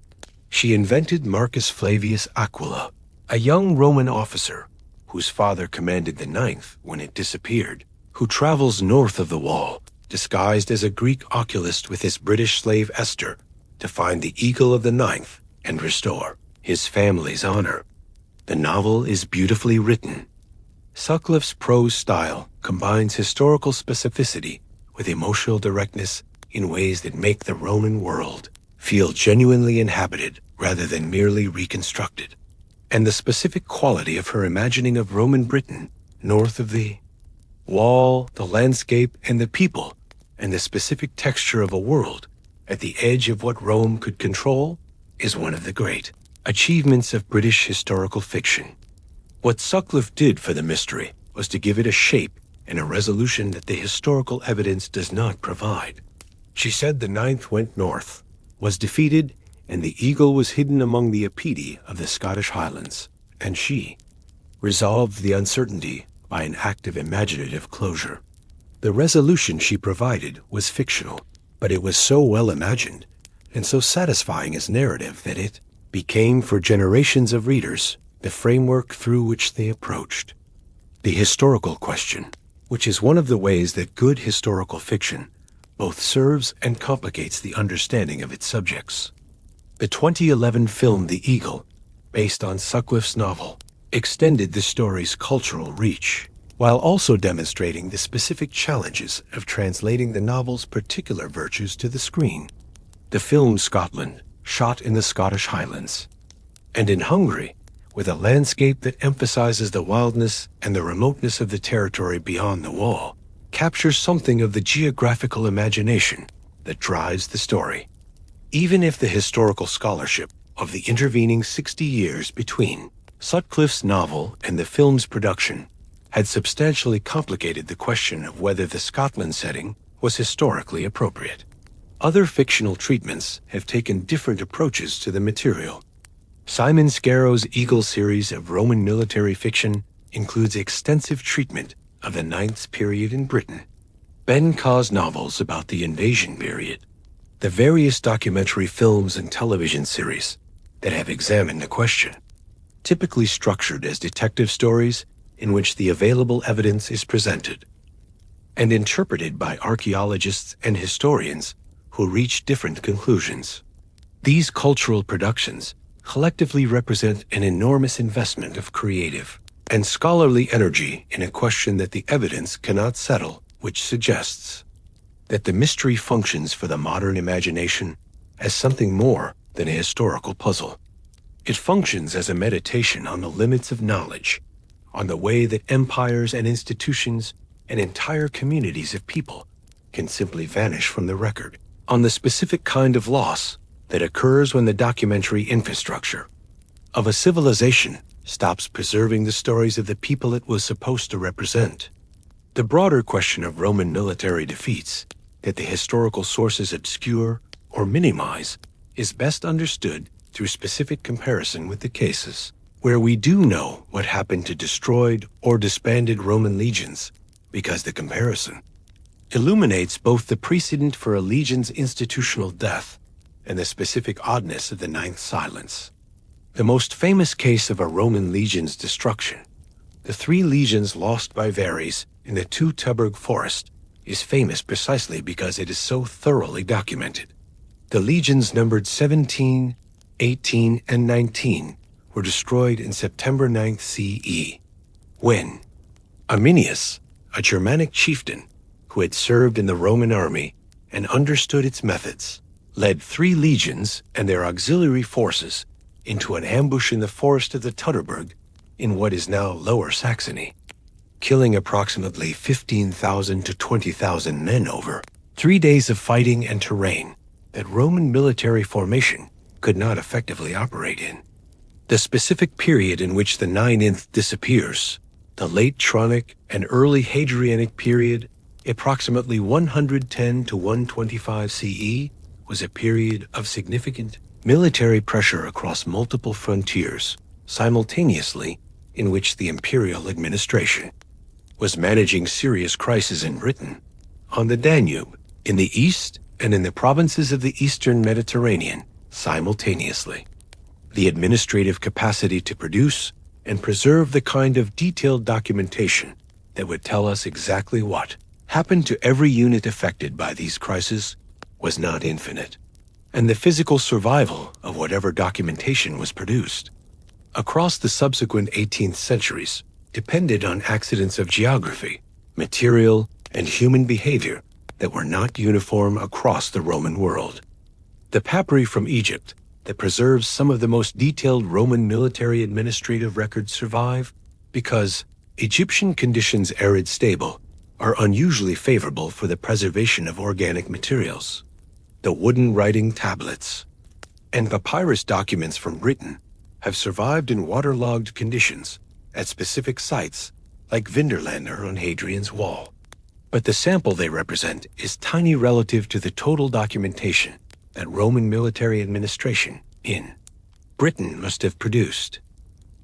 S1: She invented Marcus Flavius Aquila, a young Roman officer whose father commanded the 9th when it disappeared, who travels north of the wall, disguised as a Greek oculist with his British slave Esther, to find the Eagle of the 9th and restore his family's honor. The novel is beautifully written. Sutcliffe's prose style combines historical specificity with emotional directness in ways that make the Roman world feel genuinely inhabited rather than merely reconstructed. And the specific quality of her imagining of Roman Britain, north of the wall, the landscape, and the people, and the specific texture of a world at the edge of what Rome could control, is one of the great achievements of British historical fiction. What Sutcliffe did for the mystery was to give it a shape and a resolution that the historical evidence does not provide. She said the 9th went north, was defeated, and the eagle was hidden among the apidi of the Scottish Highlands, and she resolved the uncertainty by an act of imaginative closure. The resolution she provided was fictional, but it was so well imagined and so satisfying as narrative that it became for generations of readers the framework through which they approached the historical question, which is one of the ways that good historical fiction both serves and complicates the understanding of its subjects. The 2011 film The Eagle, based on Sutcliffe's novel, extended the story's cultural reach, while also demonstrating the specific challenges of translating the novel's particular virtues to the screen. The film Scotland, shot in the Scottish Highlands, and in Hungary, with a landscape that emphasizes the wildness and the remoteness of the territory beyond the wall, captures something of the geographical imagination that drives the story. Even if the historical scholarship of the intervening 60 years between Sutcliffe's novel and the film's production had substantially complicated the question of whether the Scotland setting was historically appropriate. Other fictional treatments have taken different approaches to the material. Simon Scarrow's Eagle series of Roman military fiction includes extensive treatment of the 9th period in Britain. Ben Ka's novels about the invasion period, the various documentary films and television series that have examined the question, typically structured as detective stories in which the available evidence is presented and interpreted by archaeologists and historians who reach different conclusions. These cultural productions collectively represent an enormous investment of creative and scholarly energy in a question that the evidence cannot settle, which suggests that the mystery functions for the modern imagination as something more than a historical puzzle. It functions as a meditation on the limits of knowledge, on the way that empires and institutions and entire communities of people can simply vanish from the record, on the specific kind of loss that occurs when the documentary infrastructure of a civilization stops preserving the stories of the people it was supposed to represent. The broader question of Roman military defeats that the historical sources obscure or minimize is best understood through specific comparison with the cases where we do know what happened to destroyed or disbanded Roman legions, because the comparison illuminates both the precedent for a legion's institutional death and the specific oddness of the 9th silence. The most famous case of a Roman legion's destruction, the 3 legions lost by Varys in the Teutoburg forest, is famous precisely because it is so thoroughly documented. The legions numbered 17, 18, and 19 were destroyed in September 9th CE, when Arminius, a Germanic chieftain who had served in the Roman army and understood its methods, led 3 legions and their auxiliary forces into an ambush in the forest of the Teutoburg in what is now Lower Saxony, killing approximately 15,000 to 20,000 men over 3 days of fighting and terrain that Roman military formation could not effectively operate in. The specific period in which the 9th disappears, the late Tronic and early Hadrianic period, approximately 110 to 125 CE, was a period of significant military pressure across multiple frontiers, simultaneously, in which the imperial administration was managing serious crises in Britain, on the Danube, in the east, and in the provinces of the eastern Mediterranean simultaneously. The administrative capacity to produce and preserve the kind of detailed documentation that would tell us exactly what happened to every unit affected by these crises was not infinite, and the physical survival of whatever documentation was produced across the subsequent 18th centuries depended on accidents of geography, material, and human behavior that were not uniform across the Roman world. The papyri from Egypt that preserves some of the most detailed Roman military administrative records survive because Egyptian conditions arid stable are unusually favorable for the preservation of organic materials. The wooden writing tablets and papyrus documents from Britain have survived in waterlogged conditions at specific sites like Vinderlander on Hadrian's Wall. But the sample they represent is tiny relative to the total documentation that Roman military administration in Britain must have produced.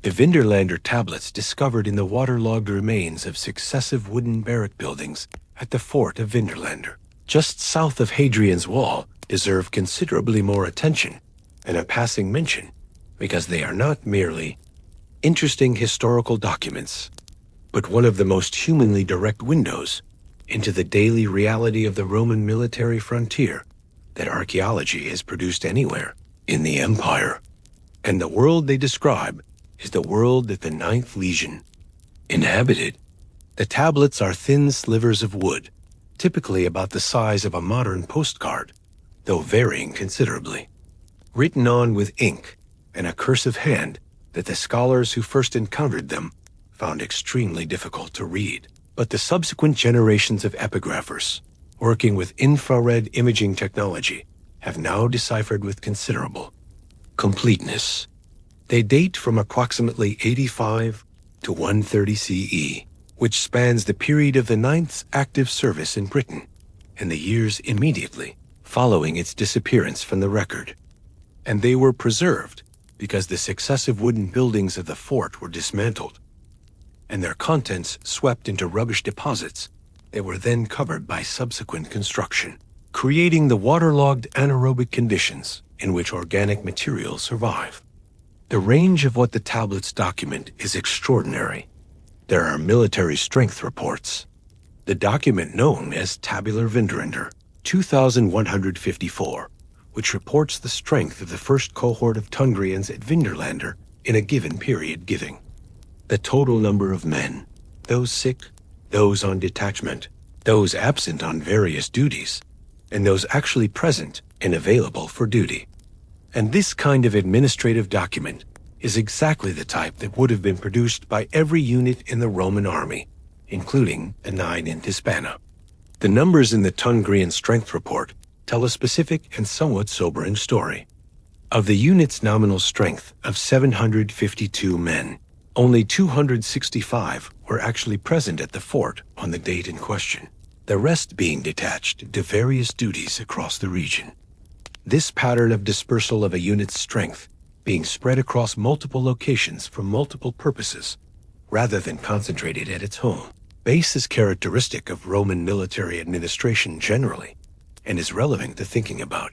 S1: The Vinderlander tablets discovered in the waterlogged remains of successive wooden barrack buildings at the fort of Vinderlander, just south of Hadrian's Wall, deserve considerably more attention and a passing mention because they are not merely interesting historical documents, but one of the most humanly direct windows into the daily reality of the Roman military frontier that archaeology has produced anywhere in the empire. And the world they describe is the world that the Ninth Legion inhabited. The tablets are thin slivers of wood, typically about the size of a modern postcard, though varying considerably, written on with ink and a cursive hand that the scholars who first encountered them found extremely difficult to read. But the subsequent generations of epigraphers, working with infrared imaging technology, have now deciphered with considerable completeness. They date from approximately 85 to 130 CE, which spans the period of the Ninth's active service in Britain and the years immediately following its disappearance from the record. And they were preserved because the successive wooden buildings of the fort were dismantled and their contents swept into rubbish deposits that were then covered by subsequent construction, creating the waterlogged anaerobic conditions in which organic materials survive. The range of what the tablets document is extraordinary. There are military strength reports. The document known as Tabular Vinderlander, 2154, which reports the strength of the first cohort of Tungrians at Vinderlander in a given period, giving the total number of men, those sick, those on detachment, those absent on various duties, and those actually present and available for duty. And this kind of administrative document is exactly the type that would have been produced by every unit in the Roman army, including the 9 in Hispana. The numbers in the Tungrian strength report tell a specific and somewhat sobering story. Of the unit's nominal strength of 752 men, only 265 were actually present at the fort on the date in question, the rest being detached to various duties across the region. This pattern of dispersal of a unit's strength being spread across multiple locations for multiple purposes, rather than concentrated at its home base, is characteristic of Roman military administration generally, and is relevant to thinking about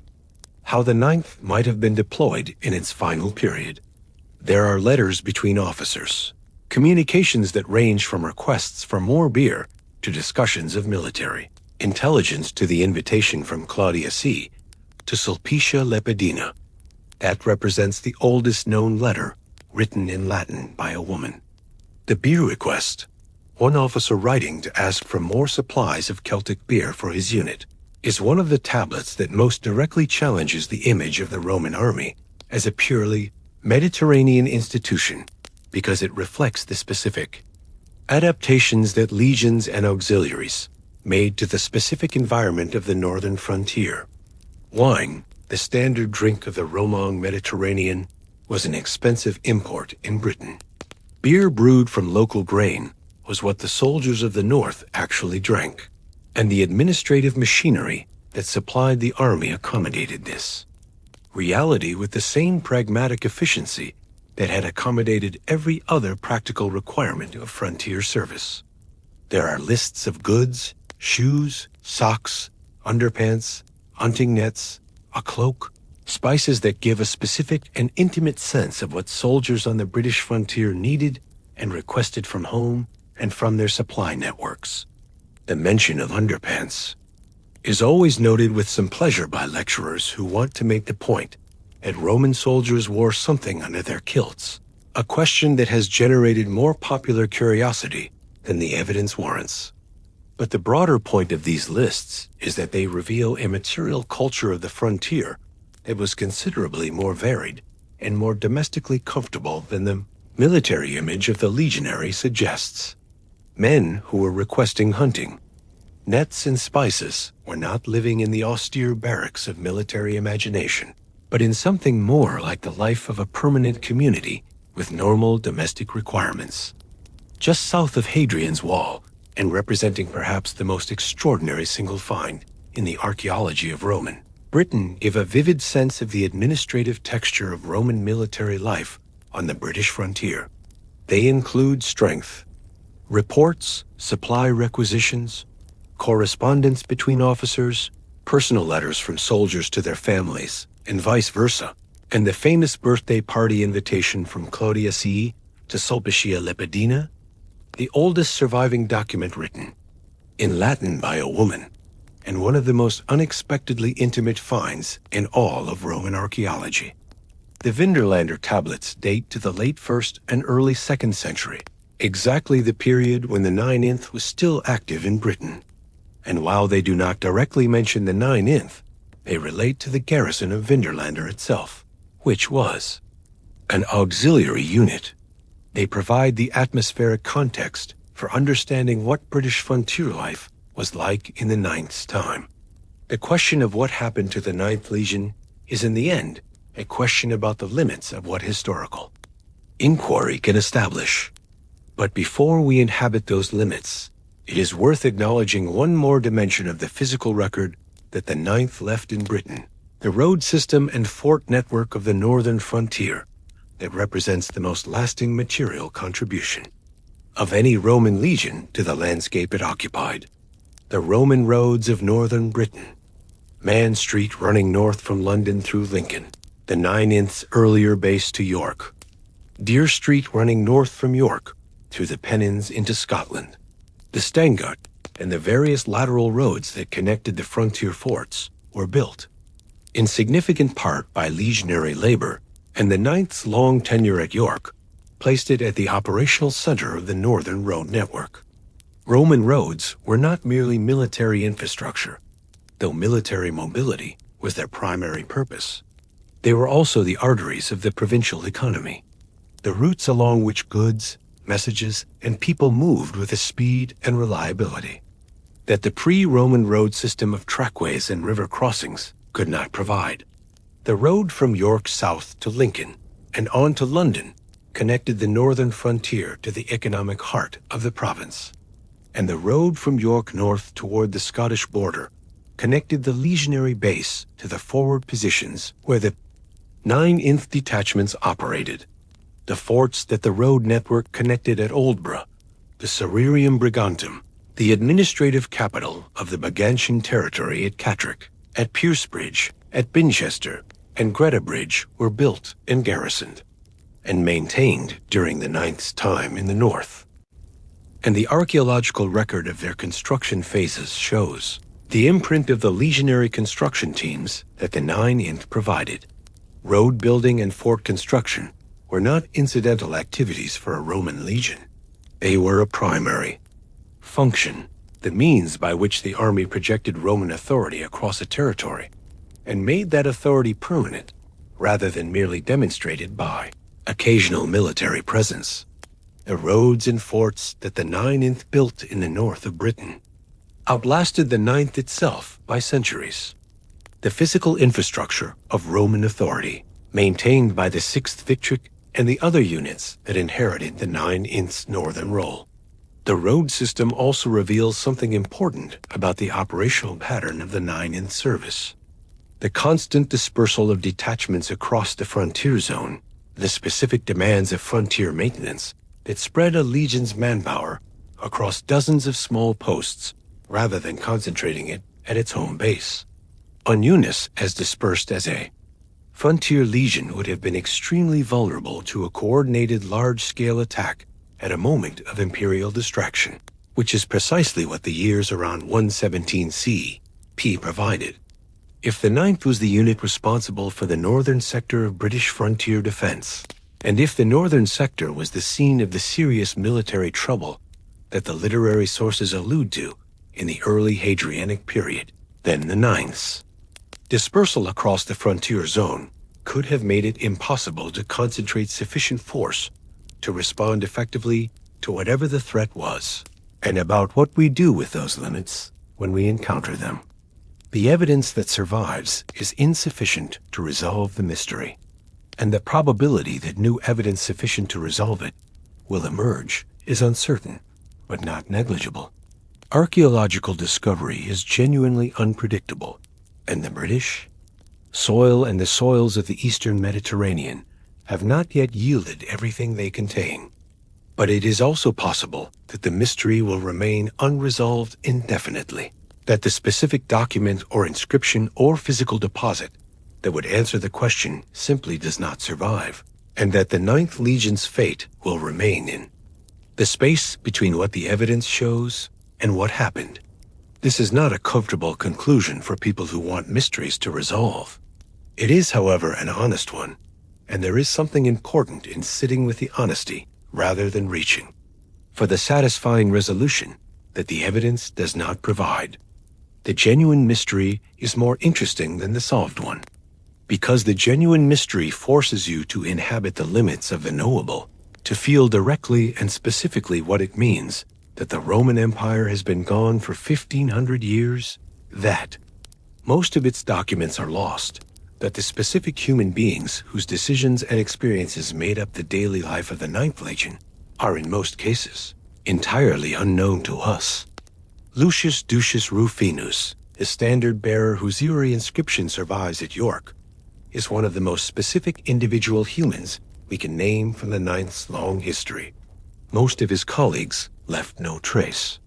S1: how the Ninth might have been deployed in its final period. There are letters between officers, communications that range from requests for more beer to discussions of military intelligence to the invitation from Claudia C. to Sulpicia Lepidina. That represents the oldest known letter written in Latin by a woman. The beer request, one officer writing to ask for more supplies of Celtic beer for his unit, is one of the tablets that most directly challenges the image of the Roman army as a purely Mediterranean institution because it reflects the specific adaptations that legions and auxiliaries made to the specific environment of the northern frontier. Wine, the standard drink of the Romang Mediterranean, was an expensive import in Britain. Beer brewed from local grain was what the soldiers of the north actually drank, and the administrative machinery that supplied the army accommodated this reality with the same pragmatic efficiency that had accommodated every other practical requirement of frontier service. There are lists of goods, shoes, socks, underpants, hunting nets, a cloak, spices that give a specific and intimate sense of what soldiers on the British frontier needed and requested from home and from their supply networks. The mention of underpants is always noted with some pleasure by lecturers who want to make the point that Roman soldiers wore something under their kilts, a question that has generated more popular curiosity than the evidence warrants. But the broader point of these lists is that they reveal a material culture of the frontier that was considerably more varied and more domestically comfortable than the military image of the legionary suggests. Men who were requesting hunting, nets and spices were not living in the austere barracks of military imagination, but in something more like the life of a permanent community with normal domestic requirements. Just south of Hadrian's Wall, and representing perhaps the most extraordinary single find in the archaeology of Roman Britain, give a vivid sense of the administrative texture of Roman military life on the British frontier. They include strength, reports, supply requisitions, correspondence between officers, personal letters from soldiers to their families, and vice versa, and the famous birthday party invitation from Claudius to Sulpicia Lepidina, the oldest surviving document written in Latin by a woman, and one of the most unexpectedly intimate finds in all of Roman archaeology. The Vinderlander tablets date to the late 1st and early 2nd century, exactly the period when the 9th was still active in Britain. And while they do not directly mention the 9th, they relate to the garrison of Vinderlander itself, which was an auxiliary unit. They provide the atmospheric context for understanding what British frontier life was like in the 9th's time. The question of what happened to the 9th Legion is in the end a question about the limits of what historical inquiry can establish. But before we inhabit those limits, it is worth acknowledging one more dimension of the physical record that the 9th left in Britain, the road system and fort network of the northern frontier that represents the most lasting material contribution of any Roman legion to the landscape it occupied. The Roman roads of northern Britain. Man Street running north from London through Lincoln, the 9th's earlier base to York. Deer Street running north from York through the Pennines into Scotland. The Stangart and the various lateral roads that connected the frontier forts were built, in significant part by legionary labor, and the 9th's long tenure at York placed it at the operational center of the northern road network. Roman roads were not merely military infrastructure, though military mobility was their primary purpose. They were also the arteries of the provincial economy, the routes along which goods, messages, and people moved with a speed and reliability that the pre-Roman road system of trackways and river crossings could not provide. The road from York south to Lincoln and on to London connected the northern frontier to the economic heart of the province, and the road from York north toward the Scottish border connected the legionary base to the forward positions where the 9th detachments operated, the forts that the road network connected at Oldborough, the Sererium Brigantum, the administrative capital of the Brigantian territory at Catterick, at Piercebridge, at Binchester, and Greta Bridge were built and garrisoned, and maintained during the 9th's time in the north. And the archaeological record of their construction phases shows the imprint of the legionary construction teams that the 9th provided. Road building and fort construction were not incidental activities for a Roman legion. They were a primary function, the means by which the army projected Roman authority across a territory, and made that authority permanent rather than merely demonstrated by occasional military presence. The roads and forts that the 9th built in the north of Britain outlasted the 9th itself by centuries. The physical infrastructure of Roman authority, maintained by the 6th Victric and the other units that inherited the 9th's northern role. The road system also reveals something important about the operational pattern of the 9th service. The constant dispersal of detachments across the frontier zone, the specific demands of frontier maintenance that spread a legion's manpower across dozens of small posts rather than concentrating it at its home base. On units as dispersed as a frontier legion would have been extremely vulnerable to a coordinated large-scale attack at a moment of imperial distraction, which is precisely what the years around 117 C.P. provided. If the 9th was the unit responsible for the northern sector of British frontier defense, and if the northern sector was the scene of the serious military trouble that the literary sources allude to in the early Hadrianic period, then the 9th's dispersal across the frontier zone could have made it impossible to concentrate sufficient force to respond effectively to whatever the threat was, and about what we do with those limits when we encounter them. The evidence that survives is insufficient to resolve the mystery, and the probability that new evidence sufficient to resolve it will emerge is uncertain, but not negligible. Archaeological discovery is genuinely unpredictable, and the British soil and the soils of the eastern Mediterranean have not yet yielded everything they contain. But it is also possible that the mystery will remain unresolved indefinitely, that the specific document or inscription or physical deposit that would answer the question simply does not survive, and that the Ninth Legion's fate will remain in the space between what the evidence shows and what happened. This is not a comfortable conclusion for people who want mysteries to resolve. It is, however, an honest one, and there is something important in sitting with the honesty rather than reaching for the satisfying resolution that the evidence does not provide. The genuine mystery is more interesting than the solved one, because the genuine mystery forces you to inhabit the limits of the knowable, to feel directly and specifically what it means that the Roman Empire has been gone for 1,500 years, that most of its documents are lost, that the specific human beings whose decisions and experiences made up the daily life of the Ninth Legion are in most cases entirely unknown to us. Lucius Ducius Rufinus, the standard-bearer whose eerie inscription survives at York, is one of the most specific individual humans we can name from the Ninth's long history. Most of his colleagues left no trace.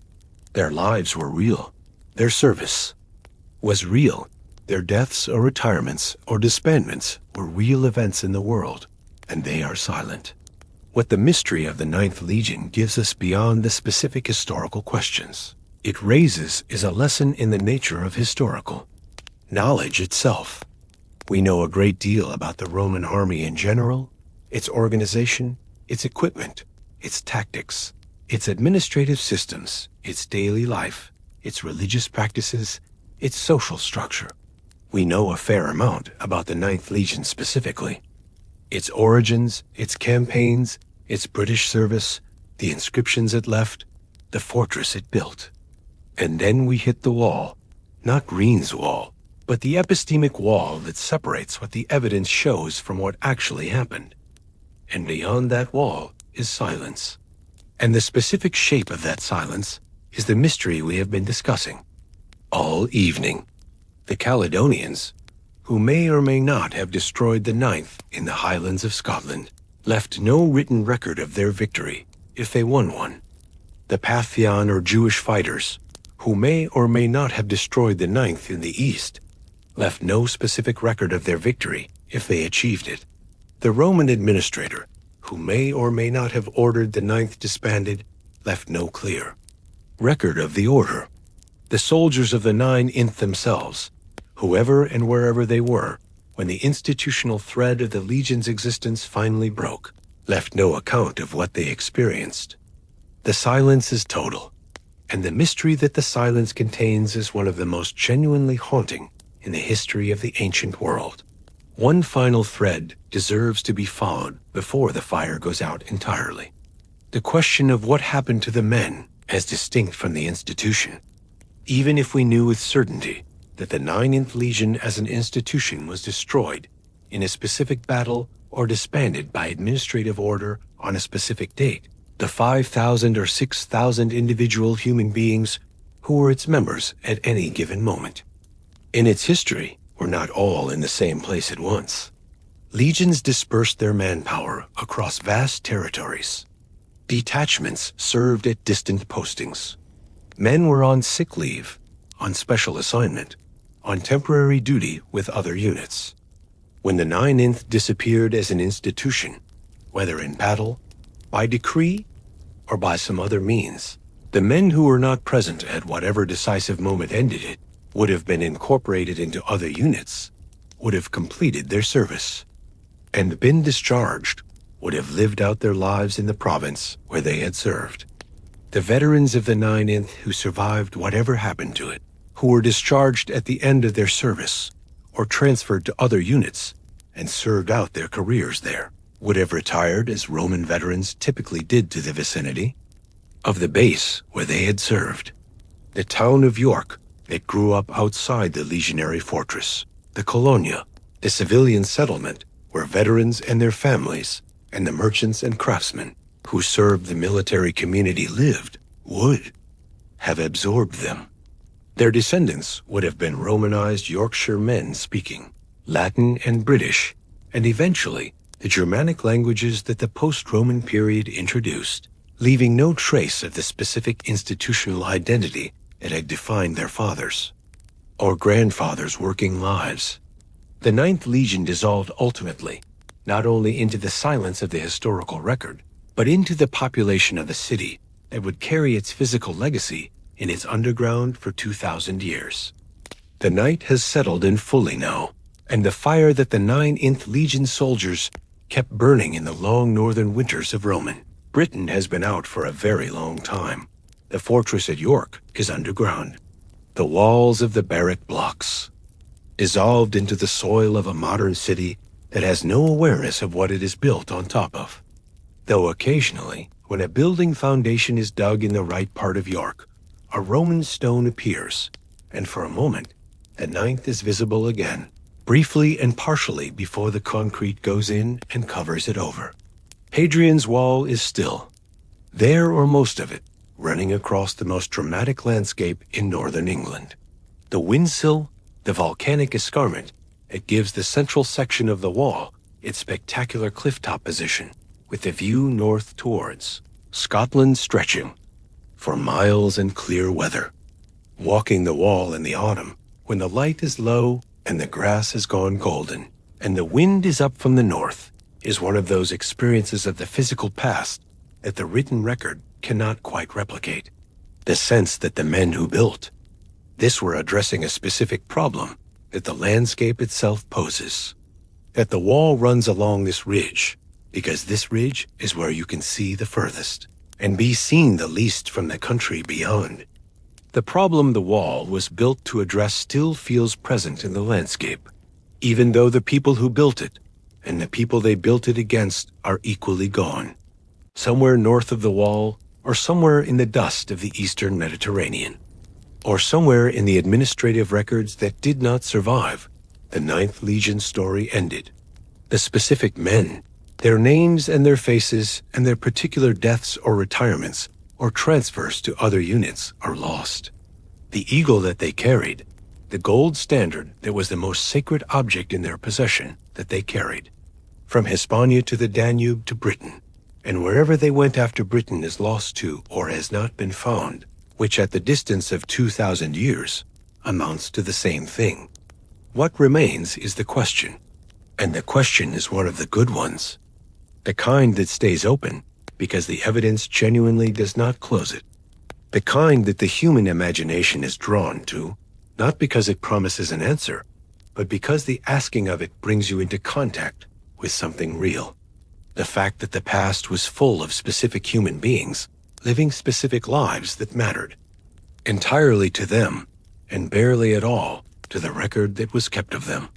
S1: Their lives were real. Their service was real. Their deaths or retirements or disbandments were real events in the world, and they are silent. What the mystery of the Ninth Legion gives us beyond the specific historical questions it raises is a lesson in the nature of historical knowledge itself. We know a great deal about the Roman army in general, its organization, its equipment, its tactics, its administrative systems, its daily life, its religious practices, its social structure. We know a fair amount about the Ninth Legion specifically. Its origins, its campaigns, its British service, the inscriptions it left, the fortress it built. And then we hit the wall, not Green's wall, but the epistemic wall that separates what the evidence shows from what actually happened. And beyond that wall is silence. And the specific shape of that silence is the mystery we have been discussing all evening. The Caledonians, who may or may not have destroyed the Ninth in the Highlands of Scotland, left no written record of their victory if they won one. The Parthian or Jewish fighters, who may or may not have destroyed the Ninth in the East, left no specific record of their victory if they achieved it. The Roman administrator, who may or may not have ordered the Ninth disbanded, left no clear record of the order. The soldiers of the Ninth themselves, whoever and wherever they were, when the institutional thread of the Legion's existence finally broke, left no account of what they experienced. The silence is total, and the mystery that the silence contains is one of the most genuinely haunting in the history of the ancient world. One final thread deserves to be followed before the fire goes out entirely. The question of what happened to the men as distinct from the institution. Even if we knew with certainty that the Ninth Legion as an institution was destroyed in a specific battle or disbanded by administrative order on a specific date, the 5,000 or 6,000 individual human beings who were its members at any given moment in its history were not all in the same place at once. Legions dispersed their manpower across vast territories. Detachments served at distant postings. Men were on sick leave, on special assignment, on temporary duty with other units. When the Ninth disappeared as an institution, whether in battle, by decree, or by some other means, the men who were not present at whatever decisive moment ended it would have been incorporated into other units, would have completed their service, and been discharged, would have lived out their lives in the province where they had served. The veterans of the Ninth who survived whatever happened to it, who were discharged at the end of their service, or transferred to other units, and served out their careers there, would have retired as Roman veterans typically did to the vicinity of the base where they had served. The town of York that grew up outside the legionary fortress, the Caledonia, the civilian settlement where veterans and their families, and the merchants and craftsmen who served the military community lived, would have absorbed them. Their descendants would have been Romanized Yorkshire men speaking Latin and British, and eventually the Germanic languages that the post-Roman period introduced. leaving no trace of the specific institutional identity that had defined their fathers or grandfathers' working lives. The Ninth Legion dissolved ultimately, not only into the silence of the historical record, but into the population of the city that would carry its physical legacy in its underground for 2,000 years. The night has settled in fully now, and the fire that the 9th Legion soldiers kept burning in the long northern winters of Roman Britain has been out for a very long time. The fortress at York is underground. The walls of the barrack blocks, dissolved into the soil of a modern city that has no awareness of what it is built on top of. Though occasionally, when a building foundation is dug in the right part of York, a Roman stone appears, and for a moment, the 9th is visible again, briefly and partially before the concrete goes in and covers it over. Hadrian's wall is still, there or most of it, running across the most dramatic landscape in northern England. The windsill, the volcanic escarpment, it gives the central section of the wall its spectacular clifftop position, with the view north towards Scotland stretching for miles in clear weather. Walking the wall in the autumn, when the light is low and the grass has gone golden, and the wind is up from the north, is one of those experiences of the physical past that the written record cannot quite replicate. The sense that the men who built this were addressing a specific problem that the landscape itself poses. That the wall runs along this ridge, because this ridge is where you can see the furthest, and be seen the least from the country beyond. The problem the wall was built to address still feels present in the landscape, even though the people who built it and the people they built it against are equally gone, somewhere north of the wall, or somewhere in the dust of the eastern Mediterranean, or somewhere in the administrative records that did not survive. The 9th Legion story ended. The specific men, their names and their faces and their particular deaths or retirements or transfers to other units are lost. The eagle that they carried, the gold standard that was the most sacred object in their possession that they carried, from Hispania to the Danube to Britain, and wherever they went after Britain is lost to or has not been found, which at the distance of 2,000 years amounts to the same thing. What remains is the question, and the question is one of the good ones, the kind that stays open because the evidence genuinely does not close it, the kind that the human imagination is drawn to, not because it promises an answer, but because the asking of it brings you into contact with something real. The fact that the past was full of specific human beings, living specific lives that mattered, entirely to them, and barely at all to the record that was kept of them.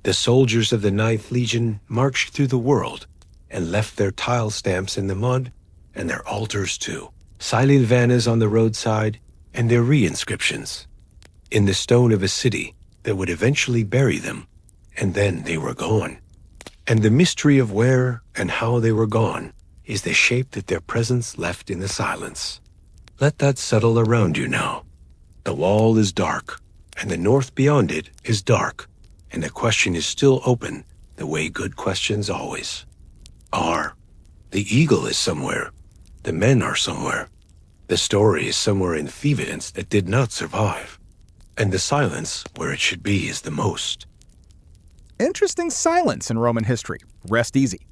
S1: The soldiers of the 9th Legion marched through the world and left their tile stamps in the mud, and their altars too, silent vanas on the roadside, and their re-inscriptions in the stone of a city that would eventually bury them, and then they were gone. And the mystery of where and how they were gone is the shape that their presence left in the silence. Let that settle around you now. The wall is dark, and the north beyond it is dark, and the question is still open the way good questions always are. The eagle is somewhere. The men are somewhere. The story is somewhere in the evidence that did not survive. And the silence where it should be is the most.
S2: Interesting silence in Roman history. Rest easy.